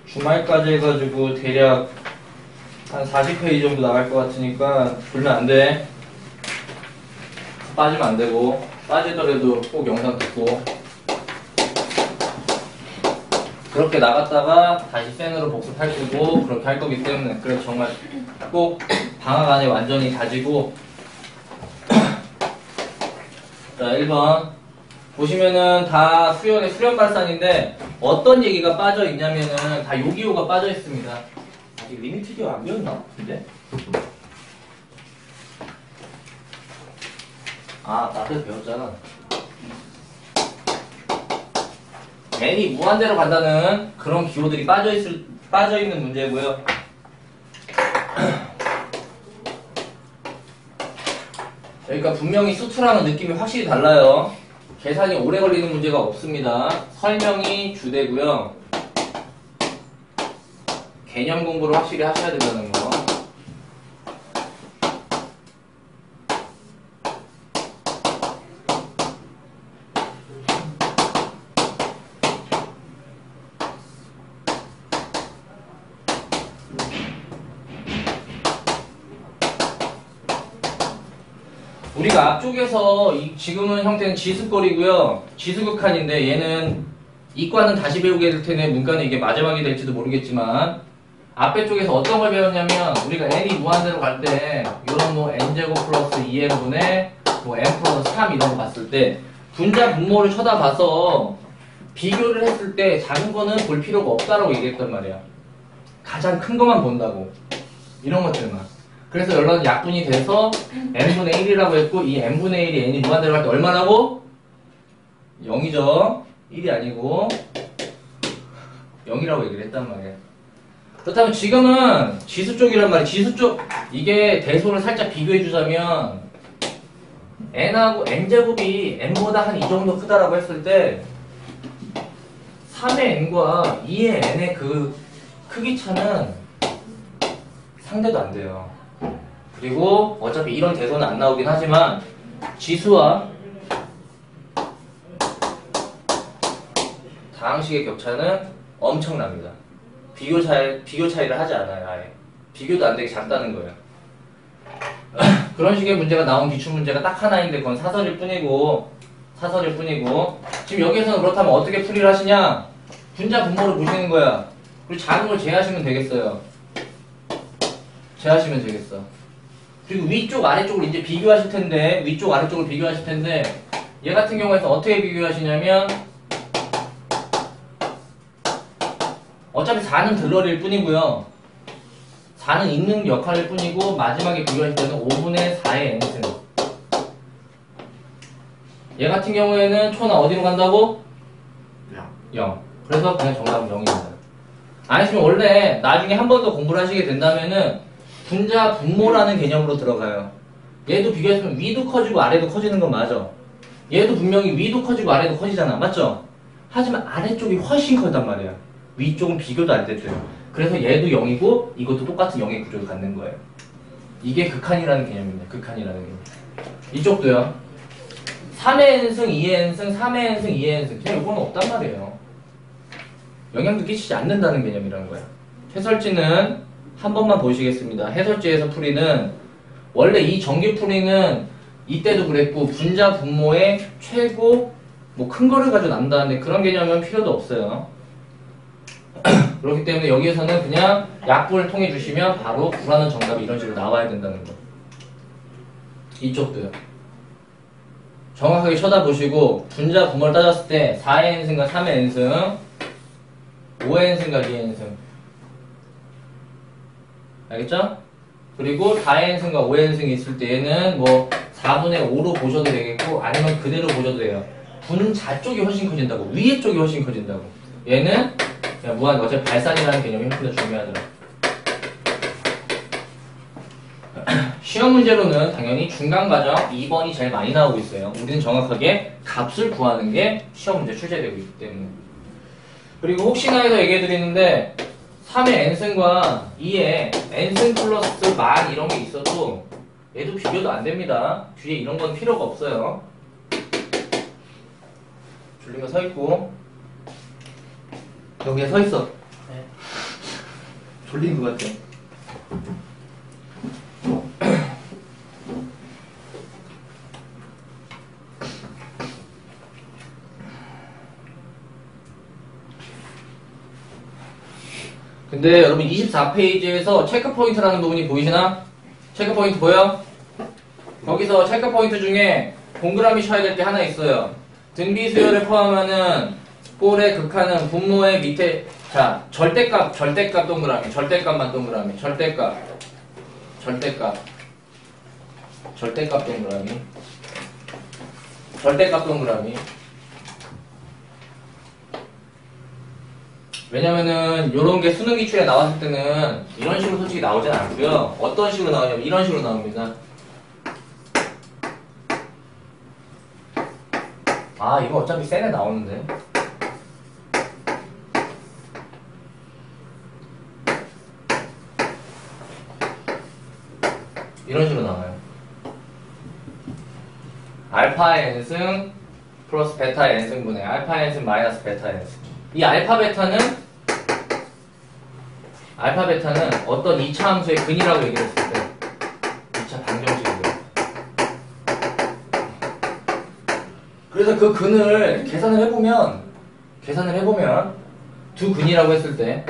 주말까지 해가지고 대략 한 40페이지 정도 나갈 것 같으니까 불면 안 돼. 빠지면 안 되고, 빠지더라도 꼭 영상 듣고. 그렇게 나갔다가 다시 센으로 복습할 거고, 그렇게 할 거기 때문에. 그래서 정말 꼭 방학 안에 완전히 다지고. 자, 1번. 보시면은 다 수련의 수련발산인데, 어떤 얘기가 빠져 있냐면은 다 요기요가 빠져 있습니다. 아직 리미트 기호 안 배웠나? 근데? 아, 나 그래서 배웠잖아. n이 무한대로 간다는 그런 기호들이 빠져있는 문제고요. 그러니까 분명히 수투랑은 느낌이 확실히 달라요. 계산이 오래 걸리는 문제가 없습니다. 설명이 주되고요. 개념 공부를 확실히 하셔야 된다는 거. 우리가 앞쪽에서 지금은 형태는 지수거리고요. 지수극한인데 얘는 이과는 다시 배우게 될 텐데 문과는 이게 마지막이 될지도 모르겠지만 앞에 쪽에서 어떤 걸 배웠냐면 우리가 n이 무한대로 갈 때 이런 뭐 n제곱 플러스 2n분의 뭐 n 플러스 3 이런 거 봤을 때 분자 분모를 쳐다봐서 비교를 했을 때 작은 거는 볼 필요가 없다라고 얘기했단 말이야. 가장 큰 것만 본다고. 이런 것들만. 그래서 연락은 약분이 돼서 n분의 1이라고 했고 이 n분의 1이 n이 무한대로 갈 때 얼마라고? 0이죠. 1이 아니고 0이라고 얘기를 했단 말이에요. 그렇다면 지금은 지수 쪽이란 말이에요. 지수 쪽 이게 대소를 살짝 비교해 주자면 n하고 n제곱이 n보다 한 이 정도 크다라고 했을 때 3의 n과 2의 n의 그 크기 차는 상대도 안 돼요. 그리고 어차피 이런 대소는 안 나오긴 하지만 지수와 다항식의 격차는 엄청납니다. 비교 차이를 하지 않아요. 아예. 비교도 안 되게 작다는 거예요. 그런 식의 문제가 나온 기출문제가 딱 하나인데 그건 사설일 뿐이고 지금 여기에서는 그렇다면 어떻게 풀이를 하시냐? 분자 분모를 보시는 거야. 그리고 작은 걸 제하시면 되겠어요. 제하시면 되겠어. 그리고 위쪽 아래쪽을 이제 비교하실 텐데 위쪽 아래쪽을 비교하실 텐데 얘 같은 경우에서 어떻게 비교하시냐면 어차피 4는 들러리일 뿐이고요. 4는 있는 역할일 뿐이고 마지막에 비교하실 때는 5분의 4의 n승. 얘 같은 경우에는 초는 어디로 간다고? 0. 그래서 그냥 정답은 0입니다. 아니시면 원래 나중에 한 번 더 공부를 하시게 된다면은 분자 분모라는 개념으로 들어가요. 얘도 비교했으면 위도 커지고 아래도 커지는 건 맞아. 얘도 분명히 위도 커지고 아래도 커지잖아. 맞죠? 하지만 아래쪽이 훨씬 커단 말이야. 위쪽은 비교도 안 됐대요. 그래서 얘도 0이고 이것도 똑같은 0의 구조를 갖는 거예요. 이게 극한이라는 개념입니다. 극한이라는 개념. 이쪽도요. 3의 n승, 2의 n승, 3의 n승, 2의 n승. 그냥 이거는 없단 말이에요. 영향도 끼치지 않는다는 개념이라는 거예요. 해설지는 한 번만 보시겠습니다. 해설지에서 풀이는 원래 이 정규 풀이는 이때도 그랬고 분자 분모의 최고 뭐 큰 거를 가지고 남다는데 그런 개념은 필요도 없어요. 그렇기 때문에 여기에서는 그냥 약분을 통해 주시면 바로 구라는 정답이 이런 식으로 나와야 된다는 거. 이쪽도요. 정확하게 쳐다보시고 분자 분모를 따졌을 때 4의 n승과 3의 n승 5의 n승과 2의 n승 알겠죠? 그리고 4의 n승과 5의 n승이 있을 때 얘는 뭐 4분의 5로 보셔도 되겠고 아니면 그대로 보셔도 돼요. 분자 쪽이 훨씬 커진다고 위에 쪽이 훨씬 커진다고 얘는 그냥 무한 어차피 발산이라는 개념이 훨씬 더 중요하더라. 시험 문제로는 당연히 중간과정 2번이 제일 많이 나오고 있어요. 우리는 정확하게 값을 구하는 게 시험 문제 출제되고 있기 때문에. 그리고 혹시나 해서 얘기해 드리는데 3의 n승과 2의 n승 플러스 만 이런 게 있어도 얘도 비교도 안 됩니다. 뒤에 이런 건 필요가 없어요. 줄리가 서 있고 여기에 서 있어. 네. 졸린 것 같아. 근데 여러분 24페이지에서 체크 포인트라는 부분이 보이시나? 체크 포인트 보여? 거기서 체크 포인트 중에 동그라미 쳐야 될 게 하나 있어요. 등비 수열을 포함하는 볼의 극한은 분모의 밑에 자 절대값 동그라미 절대값만 동그라미 절대값 동그라미 왜냐면은 요런 게 수능 기출에 나왔을 때는 이런 식으로 솔직히 나오진 않고요. 어떤 식으로 나오냐면 이런 식으로 나옵니다. 아 이거 어차피 셀에 나오는데 이런 식으로 나와요. 알파 n승 플러스 베타 n승분의 알파 n승 마이너스 베타 n승. 이 알파 베타는 어떤 2차 함수의 근이라고 얘기를 했을 때 2차 방정식이에요. 그래서 그 근을 계산을 해보면 두 근이라고 했을 때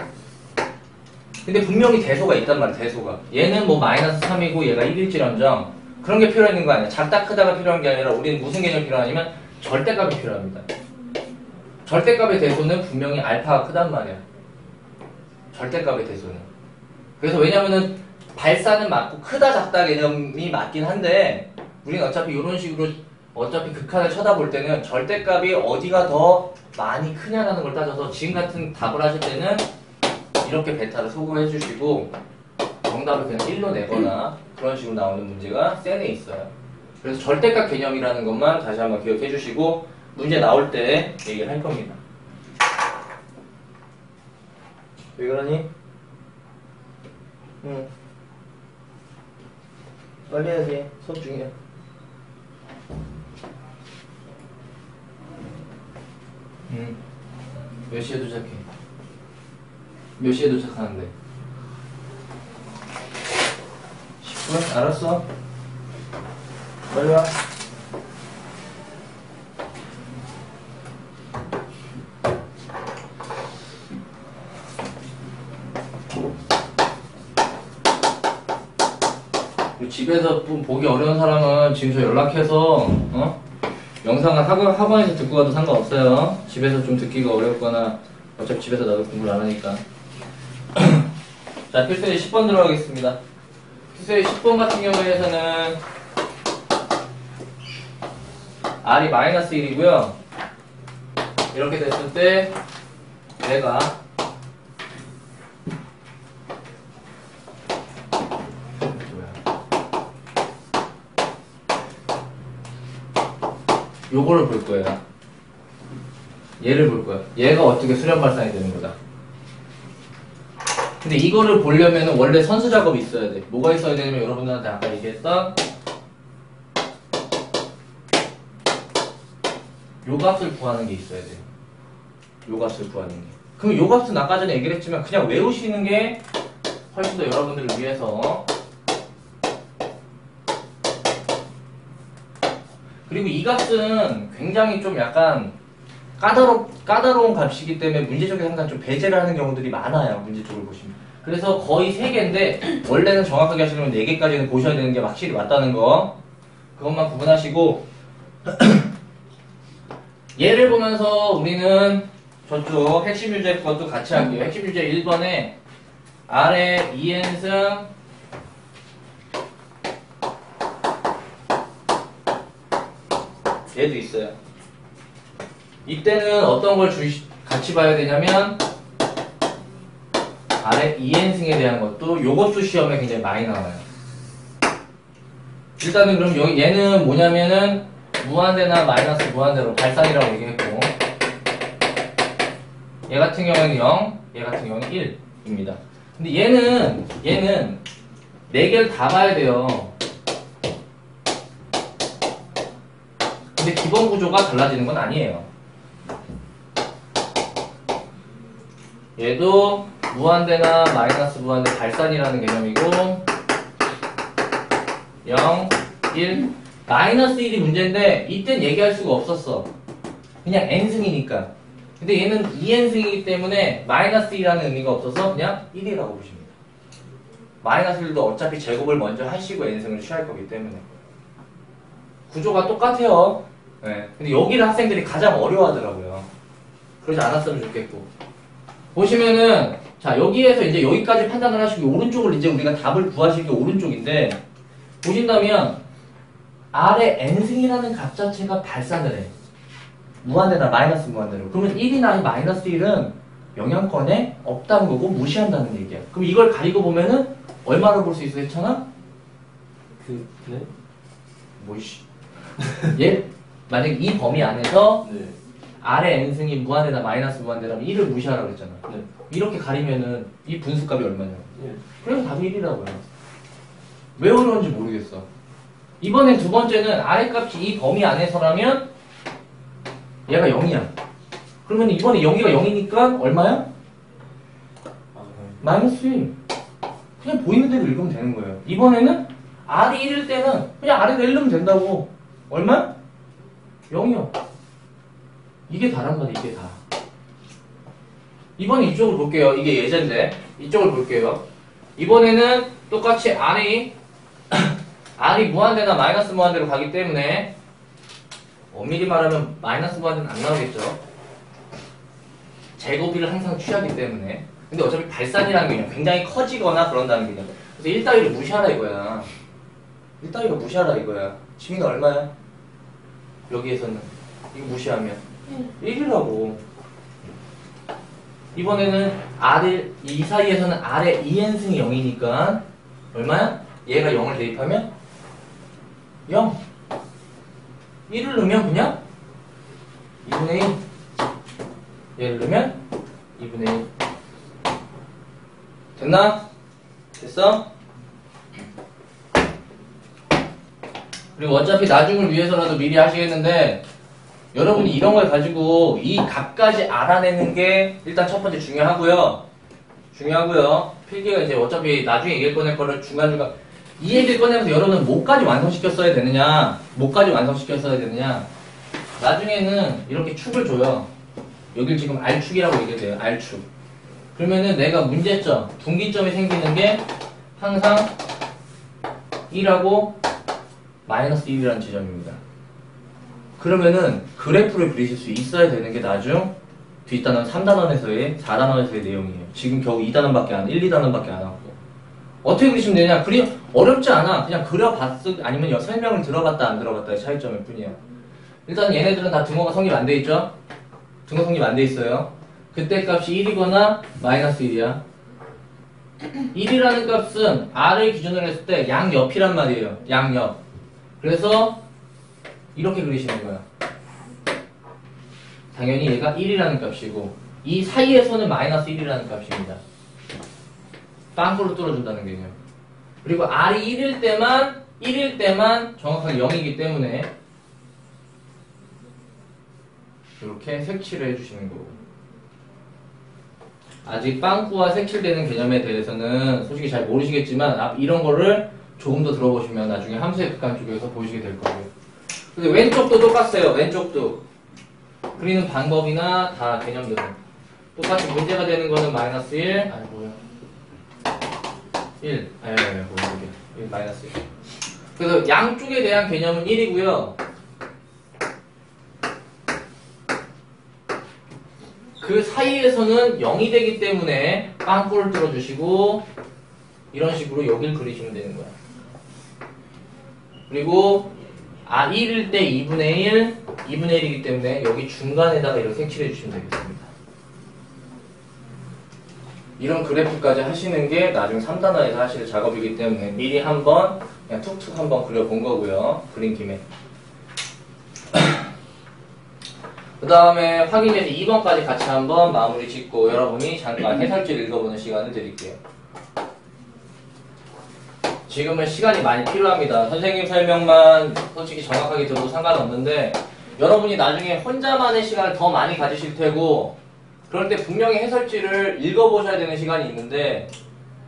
근데 분명히 대소가 있단 말이야. 대소가 얘는 뭐 마이너스 3이고 얘가 1일지언정 그런 게 필요한 거 아니야. 작다 크다가 필요한 게 아니라 우리는 무슨 개념이 필요하냐면 절대값이 필요합니다. 절대값의 대소는 분명히 알파가 크단 말이야. 절대값의 대소는. 그래서 왜냐면은 발사는 맞고 크다 작다 개념이 맞긴 한데 우리는 어차피 이런 식으로 어차피 극한을 쳐다볼 때는 절대값이 어디가 더 많이 크냐라는 걸 따져서 지금 같은 답을 하실 때는 이렇게 베타를 소구해 주시고 정답을 그냥 1로 내거나 그런 식으로 나오는 문제가 셀에 있어요. 그래서 절대값 개념이라는 것만 다시 한번 기억해 주시고 문제 나올 때 얘기를 할 겁니다. 왜 그러니? 응. 빨리 해야지. 수업 중이야. 몇 시에 도착해? 몇 시에 도착하는데? 10분? 알았어. 빨리 와. 집에서 보기 어려운 사람은 지금 저 연락해서 영상을 학원에서 듣고 가도 상관없어요. 집에서 좀 듣기가 어렵거나 어차피 집에서 나도 공부를 안 하니까. 자, 필수의 10번 들어가겠습니다. 필수의 10번 같은 경우에서는 R이 마이너스 1이고요. 이렇게 됐을 때 얘가 요거를 볼 거예요. 얘를 볼 거야. 얘가 어떻게 수렴 발산이 되는 거다. 근데 이거를 보려면 원래 선수 작업이 있어야 돼. 뭐가 있어야 되냐면 여러분들한테 아까 얘기했던 요 값을 구하는 게 있어야 돼요. 요 값을 구하는 게. 그럼 요 값은 아까 전에 얘기를 했지만 그냥 외우시는 게 훨씬 더 여러분들을 위해서. 그리고 이 값은 굉장히 좀 약간 까다로운 값이기 때문에 문제 쪽에 항상 좀 배제를 하는 경우들이 많아요. 문제 쪽을 보시면. 그래서 거의 3개인데 원래는 정확하게 하시려면 4개까지는 보셔야 되는 게 확실히 맞다는 거. 그것만 구분하시고 얘를 보면서 우리는 저쪽 핵심 유제 것도 같이 할게요. 핵심 유제 1번에 R의 2n승 얘도 있어요. 이때는 어떤 걸 같이 봐야 되냐면 R의 2n승에 대한 것도 요것도 시험에 굉장히 많이 나와요. 일단은 그럼 얘는 뭐냐면은 무한대나 마이너스 무한대로 발산이라고 얘기했고 얘 같은 경우는 0, 얘 같은 경우는 1 입니다. 근데 얘는 4개를 다 봐야 돼요. 근데 기본 구조가 달라지는 건 아니에요. 얘도 무한대나 마이너스 무한대 발산이라는 개념이고 0, 1, 마이너스 1이 문제인데 이땐 얘기할 수가 없었어. 그냥 n승이니까. 근데 얘는 2n승이기 때문에 마이너스 1이라는 의미가 없어서 그냥 1이라고 보십니다. 마이너스 1도 어차피 제곱을 먼저 하시고 n승을 취할 거기 때문에 구조가 똑같아요. 네. 근데 여기를 학생들이 가장 어려워하더라고요. 그러지 않았으면 좋겠고. 보시면은 자 여기에서 이제 여기까지 판단을 하시고 오른쪽을 이제 우리가 답을 구하실 게 오른쪽인데 보신다면 아래 n승이라는 값 자체가 발산을 해. 무한대나 마이너스 무한대로. 그러면 1이나 마이너스 1은 영향권에 없다는 거고 무시한다는 얘기야. 그럼 이걸 가리고 보면은 얼마로 볼 수 있어 했잖아? 네? 뭐이씨. 얘 만약 이 범위 안에서 네. 아래 n승이 무한대나 마이너스 무한대라면 1을 무시하라고 그랬잖아. 네. 이렇게 가리면은 이 분수값이 얼마냐? 예. 그래서 답이 1이라고요. 왜 어려운지 모르겠어. 이번엔 두 번째는 아래값이 이 범위 안에서라면 얘가 0이야. 그러면 이번에 여기가 0이니까 얼마야? 아, 마이너스 1. 그냥 보이는 대로 읽으면 되는 거예요. 이번에는 R이 1일 때는 그냥 R에다 1 넣으면 된다고. 얼마? 0이요. 이게 다란 말이야, 이게 다. 이번에 이쪽을 볼게요. 이게 예제인데. 이쪽을 볼게요. 이번에는 똑같이 R이 무한대나 마이너스 무한대로 가기 때문에 엄밀히 말하면 마이너스 무한대는 안 나오겠죠. 제곱비를 항상 취하기 때문에. 근데 어차피 발산이라는 개념 굉장히 커지거나 그런다는 개념. 그래서 1 따위를 무시하라 이거야. 1 따위가 무시하라 이거야. 지민이 얼마야? 여기에서는 이거 무시하면 1이라고. 이번에는 이 사이에서는 R의 2n승이 0이니까 얼마야? 얘가 0을 대입하면 0. 1을 넣으면 그냥 2분의 1. 얘를 넣으면 2분의 1. 됐나? 됐어? 그리고 어차피 나중을 위해서라도 미리 하시겠는데 여러분이 이런 걸 가지고 이 값까지 알아내는 게 일단 첫 번째 중요하고요. 필기가 이제 어차피 나중에 얘기할 꺼낼 거를 중간중간 이 얘기를 꺼내면서 여러분은 뭐까지 완성시켰어야 되느냐, 나중에는 이렇게 축을 줘요. 여길 지금 R축이라고 얘기해요. R축. 그러면은 내가 문제점, 분기점이 생기는 게 항상 1하고 마이너스 1이라는 지점입니다. 그러면은 그래프를 그리실 수 있어야 되는 게 나중 뒷단원 3단원에서의 4단원에서의 내용이에요. 지금 겨우 2단원밖에 안, 1, 2단원밖에 안 하고. 어떻게 그리시면 되냐? 어렵지 않아. 그냥 아니면 설명을 들어봤다 안 들어봤다의 차이점일 뿐이야. 일단 얘네들은 다 등호가 성립 안 돼 있죠? 등호 성립 안 돼 있어요. 그때 값이 1이거나 마이너스 1이야. 1이라는 값은 R을 기준으로 했을 때 양옆이란 말이에요. 양옆. 그래서 이렇게 그리시는 거야. 당연히 얘가 1이라는 값이고 이 사이에서는 마이너스 1이라는 값입니다. 빵꾸로 뚫어준다는 개념. 그리고 R이 1일 때만 정확하게 0이기 때문에 이렇게 색칠을 해주시는 거고. 아직 빵꾸와 색칠되는 개념에 대해서는 솔직히 잘 모르시겠지만 이런 거를 조금 더 들어보시면 나중에 함수의 극한 쪽에서 보시게 될 거고요. 근데 왼쪽도 똑같아요. 왼쪽도 그리는 방법이나 다 개념들은 똑같이 문제가 되는 거는 마이너스 1 1 마이너스 1. 그래서 양쪽에 대한 개념은 1이고요. 그 사이에서는 0이 되기 때문에 빵꾸를 뚫어주시고 이런 식으로 여길 그리시면 되는 거야. 그리고 1일 때 2분의 1, 2분의 1이기 때문에 여기 중간에다가 이렇게 색칠해 주시면 되겠습니다. 이런 그래프까지 하시는 게 나중에 3단원에서 하실 작업이기 때문에 미리 한번 그냥 툭툭 한번 그려본 거고요. 그린 김에. 그 다음에 확인해서 2번까지 같이 한번 마무리 짓고 여러분이 잠깐 해설지를 읽어보는 시간을 드릴게요. 지금은 시간이 많이 필요합니다. 선생님 설명만 솔직히 정확하게 들어도 상관없는데 여러분이 나중에 혼자만의 시간을 더 많이 가지실 테고 그럴 때 분명히 해설지를 읽어보셔야 되는 시간이 있는데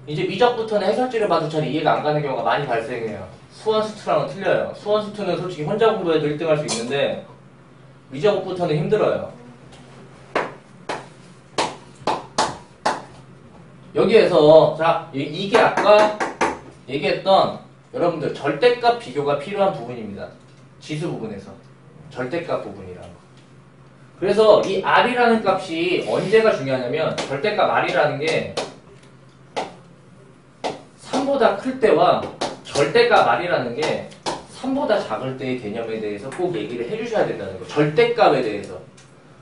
이제 미적부터는 해설지를 봐도 잘 이해가 안 가는 경우가 많이 발생해요. 수원수투랑은 틀려요. 수원수투는 솔직히 혼자 공부해도 1등 할 수 있는데 미적부터는 힘들어요. 여기에서 자 이게 아까 얘기했던 여러분들 절대값 비교가 필요한 부분입니다. 지수 부분에서 절대값 부분이라는 거. 그래서 이 R이라는 값이 언제가 중요하냐면 절대값 R이라는 게 3보다 클 때와 절대값 R이라는 게 3보다 작을 때의 개념에 대해서 꼭 얘기를 해주셔야 된다는 거. 절대값에 대해서.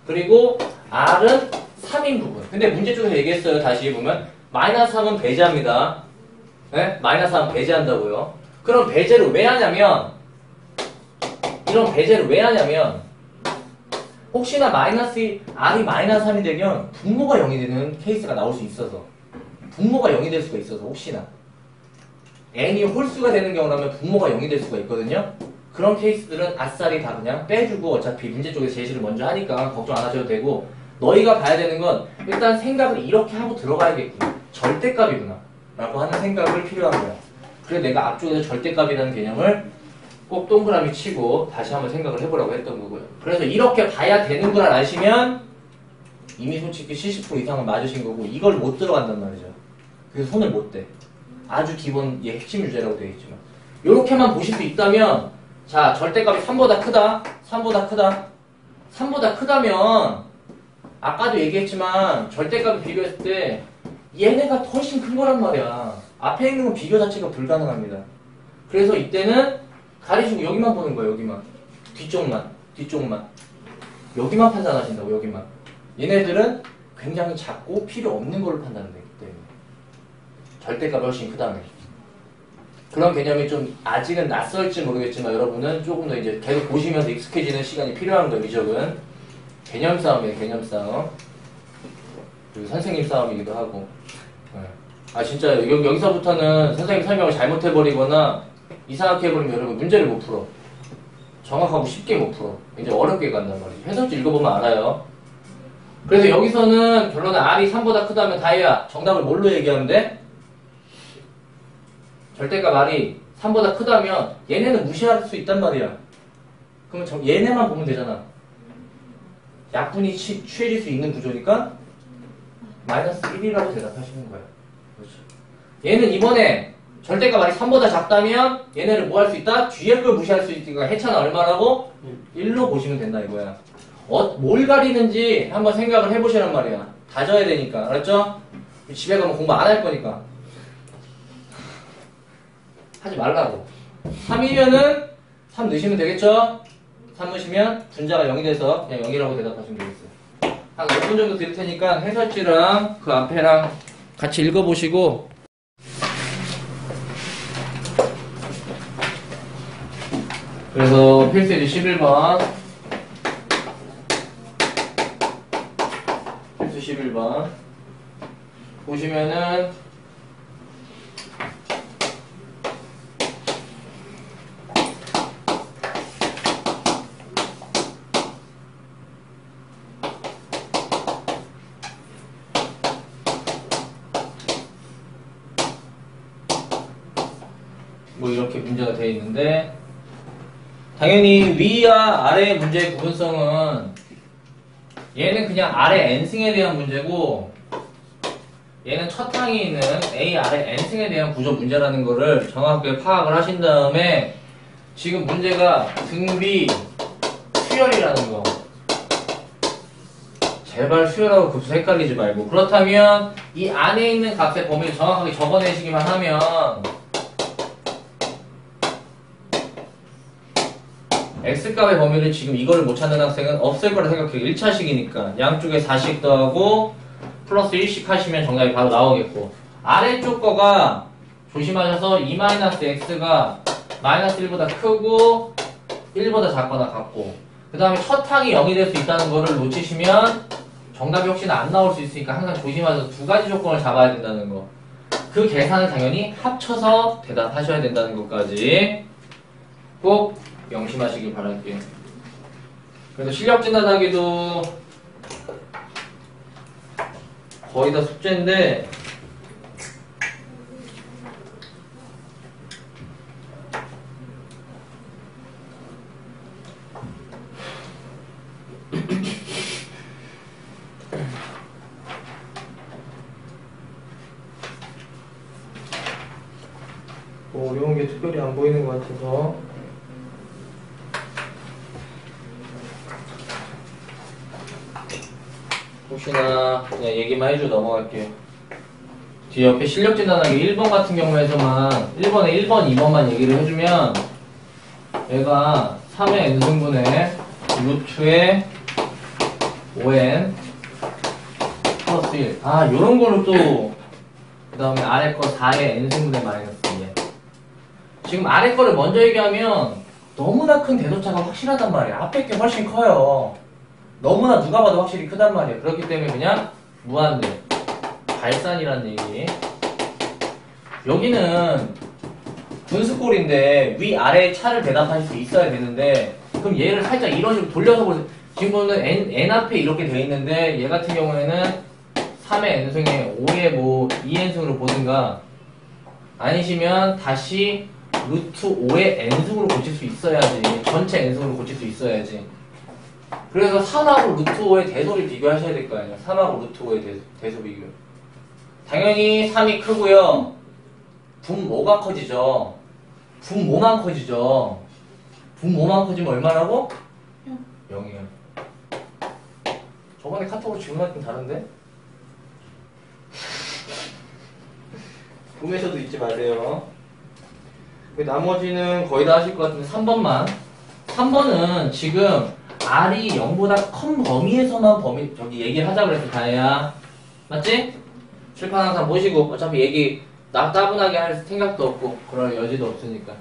그리고 R은 3인 부분. 근데 문제 쪽에서 얘기했어요. 다시 보면 마이너스 3은 배제합니다. 네? 마이너스 3은 배제한다고요. 그럼 배제를 왜 하냐면 이런 배제를 왜 하냐면 혹시나 R이 마이너스 3이 되면 분모가 0이 되는 케이스가 나올 수 있어서 분모가 0이 될 수가 있어서 혹시나 n이 홀수가 되는 경우라면 분모가 0이 될 수가 있거든요. 그런 케이스들은 아싸리 다 그냥 빼주고 어차피 문제 쪽에서 제시를 먼저 하니까 걱정 안 하셔도 되고 너희가 봐야 되는 건 일단 생각을 이렇게 하고 들어가야겠구나. 절대값이구나 라고 하는 생각을 필요한 거야. 그래 내가 앞쪽에서 절대값이라는 개념을 꼭 동그라미 치고 다시 한번 생각을 해보라고 했던 거고요. 그래서 이렇게 봐야 되는구나 아시면 이미 솔직히 70% 이상은 맞으신 거고 이걸 못 들어간단 말이죠. 그래서 손을 못 대. 아주 기본 핵심 유제라고 되어 있지만 이렇게만 보실 수 있다면 자 절대값이 3보다 크다 3보다 크다 3보다 크다면 아까도 얘기했지만 절대값을 비교했을 때 얘네가 훨씬 큰 거란 말이야. 앞에 있는 건 비교 자체가 불가능합니다. 그래서 이때는 가리시고 여기만 보는 거예요. 여기만 뒤쪽만 여기만 판단하신다고. 여기만 얘네들은 굉장히 작고 필요 없는 걸로 판단되기 때문에 절대값이 훨씬 크다며. 그런 개념이 좀 아직은 낯설지 모르겠지만 여러분은 조금 더 이제 계속 보시면서 익숙해지는 시간이 필요한 거예요. 미적은 개념 싸움이에요. 개념 싸움. 그리고 선생님 싸움이기도 하고. 네. 아 진짜 여기서부터는 선생님 설명을 잘못해버리거나 이상하게 해버리면 여러분 문제를 못 풀어. 정확하고 쉽게 못 풀어. 이제 어렵게 간단 말이죠. 해설지 읽어보면 알아요. 그래서 여기서는 결론은 R이 3보다 크다면 다이아 정답을 뭘로 얘기하면 돼? 절대값 R이 3보다 크다면 얘네는 무시할 수 있단 말이야. 그러면 얘네만 보면 되잖아. 약분이 취해질 수 있는 구조니까 마이너스 1이라고 대답하시는 거예요. 그렇죠. 얘는 이번에 절대값 R이 3보다 작다면 얘네를 뭐 할 수 있다? 뒤에 걸 무시할 수 있으니까 해차는 얼마라고? 1로 보시면 된다 이거야. 뭘 가리는지 한번 생각을 해보시란 말이야. 다져야 되니까. 알았죠? 집에 가면 공부 안 할 거니까. 하지 말라고. 3이면은 3 넣으시면 되겠죠? 3 넣으시면 분자가 0이 돼서 그냥 0이라고 대답하시면 되겠어요. 한 5분 정도 드릴 테니까 해설지랑 그 앞에랑 같이 읽어보시고 그래서 필수지 11번 필수 11번 보시면은 뭐 이렇게 문제가 되어 있는데 당연히 위와 아래의 문제의 구분성은 얘는 그냥 아래 n승에 대한 문제고 얘는 첫 항에 있는 A 아래 n승에 대한 구조 문제라는 거를 정확하게 파악을 하신 다음에 지금 문제가 등비 수열이라는 거 제발 수열하고 급수 헷갈리지 말고 그렇다면 이 안에 있는 값의 범위를 정확하게 적어내시기만 하면 X값의 범위를 지금 이거를 못 찾는 학생은 없을 거라 생각해요. 1차식이니까 양쪽에 4씩 더하고 플러스 1씩 하시면 정답이 바로 나오겠고 아래쪽 거가 조심하셔서 2-x가 마이너스 1보다 크고 1보다 작거나 같고 그 다음에 첫 항이 0이 될 수 있다는 거를 놓치시면 정답이 혹시나 안 나올 수 있으니까 항상 조심하셔서 두 가지 조건을 잡아야 된다는 거. 그 계산은 당연히 합쳐서 대답하셔야 된다는 것까지 꼭 명심하시길 바랄게요. 그래도 실력 진단하기도 거의 다 숙제인데 뭐 어려운 게 특별히 안 보이는 것 같아서 혹시나 그냥 얘기만 해주고 넘어갈게요. 뒤에 옆에 실력 진단하기 1번 같은 경우에서만 1번에 1번, 2번만 얘기를 해주면 얘가 3의 n승분의 루트의 5n 플러스 1. 아, 요런 거를 또 그 다음에 아래 거 4의 n승분의 마이너스 2. 지금 아래 거를 먼저 얘기하면 너무나 큰 대소차가 확실하단 말이야. 앞에 게 훨씬 커요. 너무나 누가 봐도 확실히 크단 말이야. 그렇기 때문에 그냥 무한대 발산이라는 얘기. 여기는 분수꼴인데 위아래의 차를 대답하실 수 있어야 되는데 그럼 얘를 살짝 이런 식으로 돌려서 보세요. 지금 보면 n 앞에 이렇게 돼 있는데 얘 같은 경우에는 3의 n승에 5의 뭐 2n승으로 보든가 아니시면 다시 루트 5의 n승으로 고칠 수 있어야지. 전체 n승으로 고칠 수 있어야지. 그래서 3하고 루트 5의 대소를 비교하셔야 될 거 아니에요. 3하고 루트 5의 대소 비교. 당연히 3이 크고요. 분모가 커지죠. 분모만 커지죠. 분모만 커지면 얼마라고? 0이에요. 저번에 카톡으로 질문할 땐 다른데? 꿈에서도 잊지 마세요. 나머지는 거의 다 하실 것 같은데 3번만. 3번은 지금 R이 0보다 큰 범위에서만 저기 얘기를 하자 그랬어, 다혜야. 맞지? 칠판 항상 보시고, 어차피 얘기 따분하게 할 생각도 없고, 그럴 여지도 없으니까.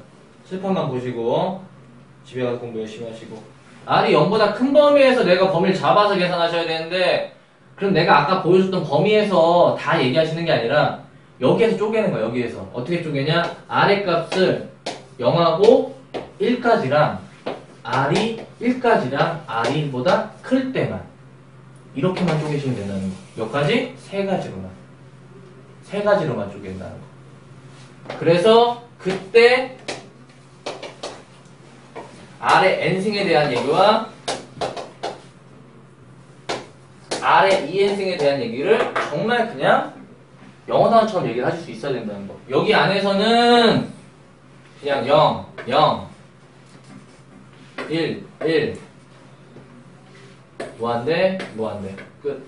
칠판만 보시고, 집에 가서 공부 열심히 하시고. R이 0보다 큰 범위에서 내가 범위를 잡아서 계산하셔야 되는데, 그럼 내가 아까 보여줬던 범위에서 다 얘기하시는 게 아니라, 여기에서 쪼개는 거야, 여기에서. 어떻게 쪼개냐? R의 값을 0하고 1까지랑, R이 1까지랑 R이 1보다 클 때만 이렇게만 쪼개시면 된다는 거. 몇 가지? 세 가지로만. 세 가지로만 쪼갠다는 거. 그래서 그때 R의 n승에 대한 얘기와 R의 2n승에 대한 얘기를 정말 그냥 영어 단어처럼 얘기를 하실 수 있어야 된다는 거. 여기 안에서는 그냥 0, 0 1, 1 무한대, 무한대 끝.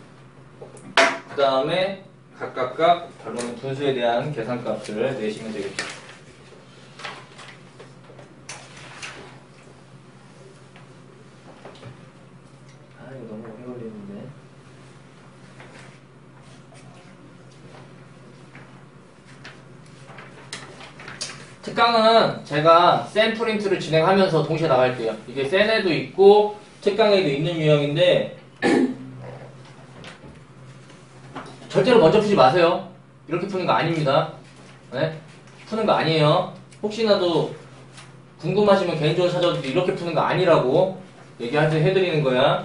그 다음에 각각 결론은 분수에 대한 계산값을 내시면 되겠죠. 아, 이거 너무 오래 걸리는데. 특강은 제가 샘 프린트를 진행하면서 동시에 나갈게요. 이게 센에도 있고 특강에도 있는 유형인데 절대로 먼저 푸지 마세요. 이렇게 푸는 거 아닙니다. 네? 푸는 거 아니에요. 혹시나도 궁금하시면 개인적으로 찾아오셔도 이렇게 푸는 거 아니라고 해드리는 거야.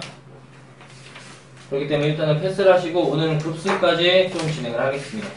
그렇기 때문에 일단은 패스를 하시고 오늘은 급수까지 좀 진행을 하겠습니다.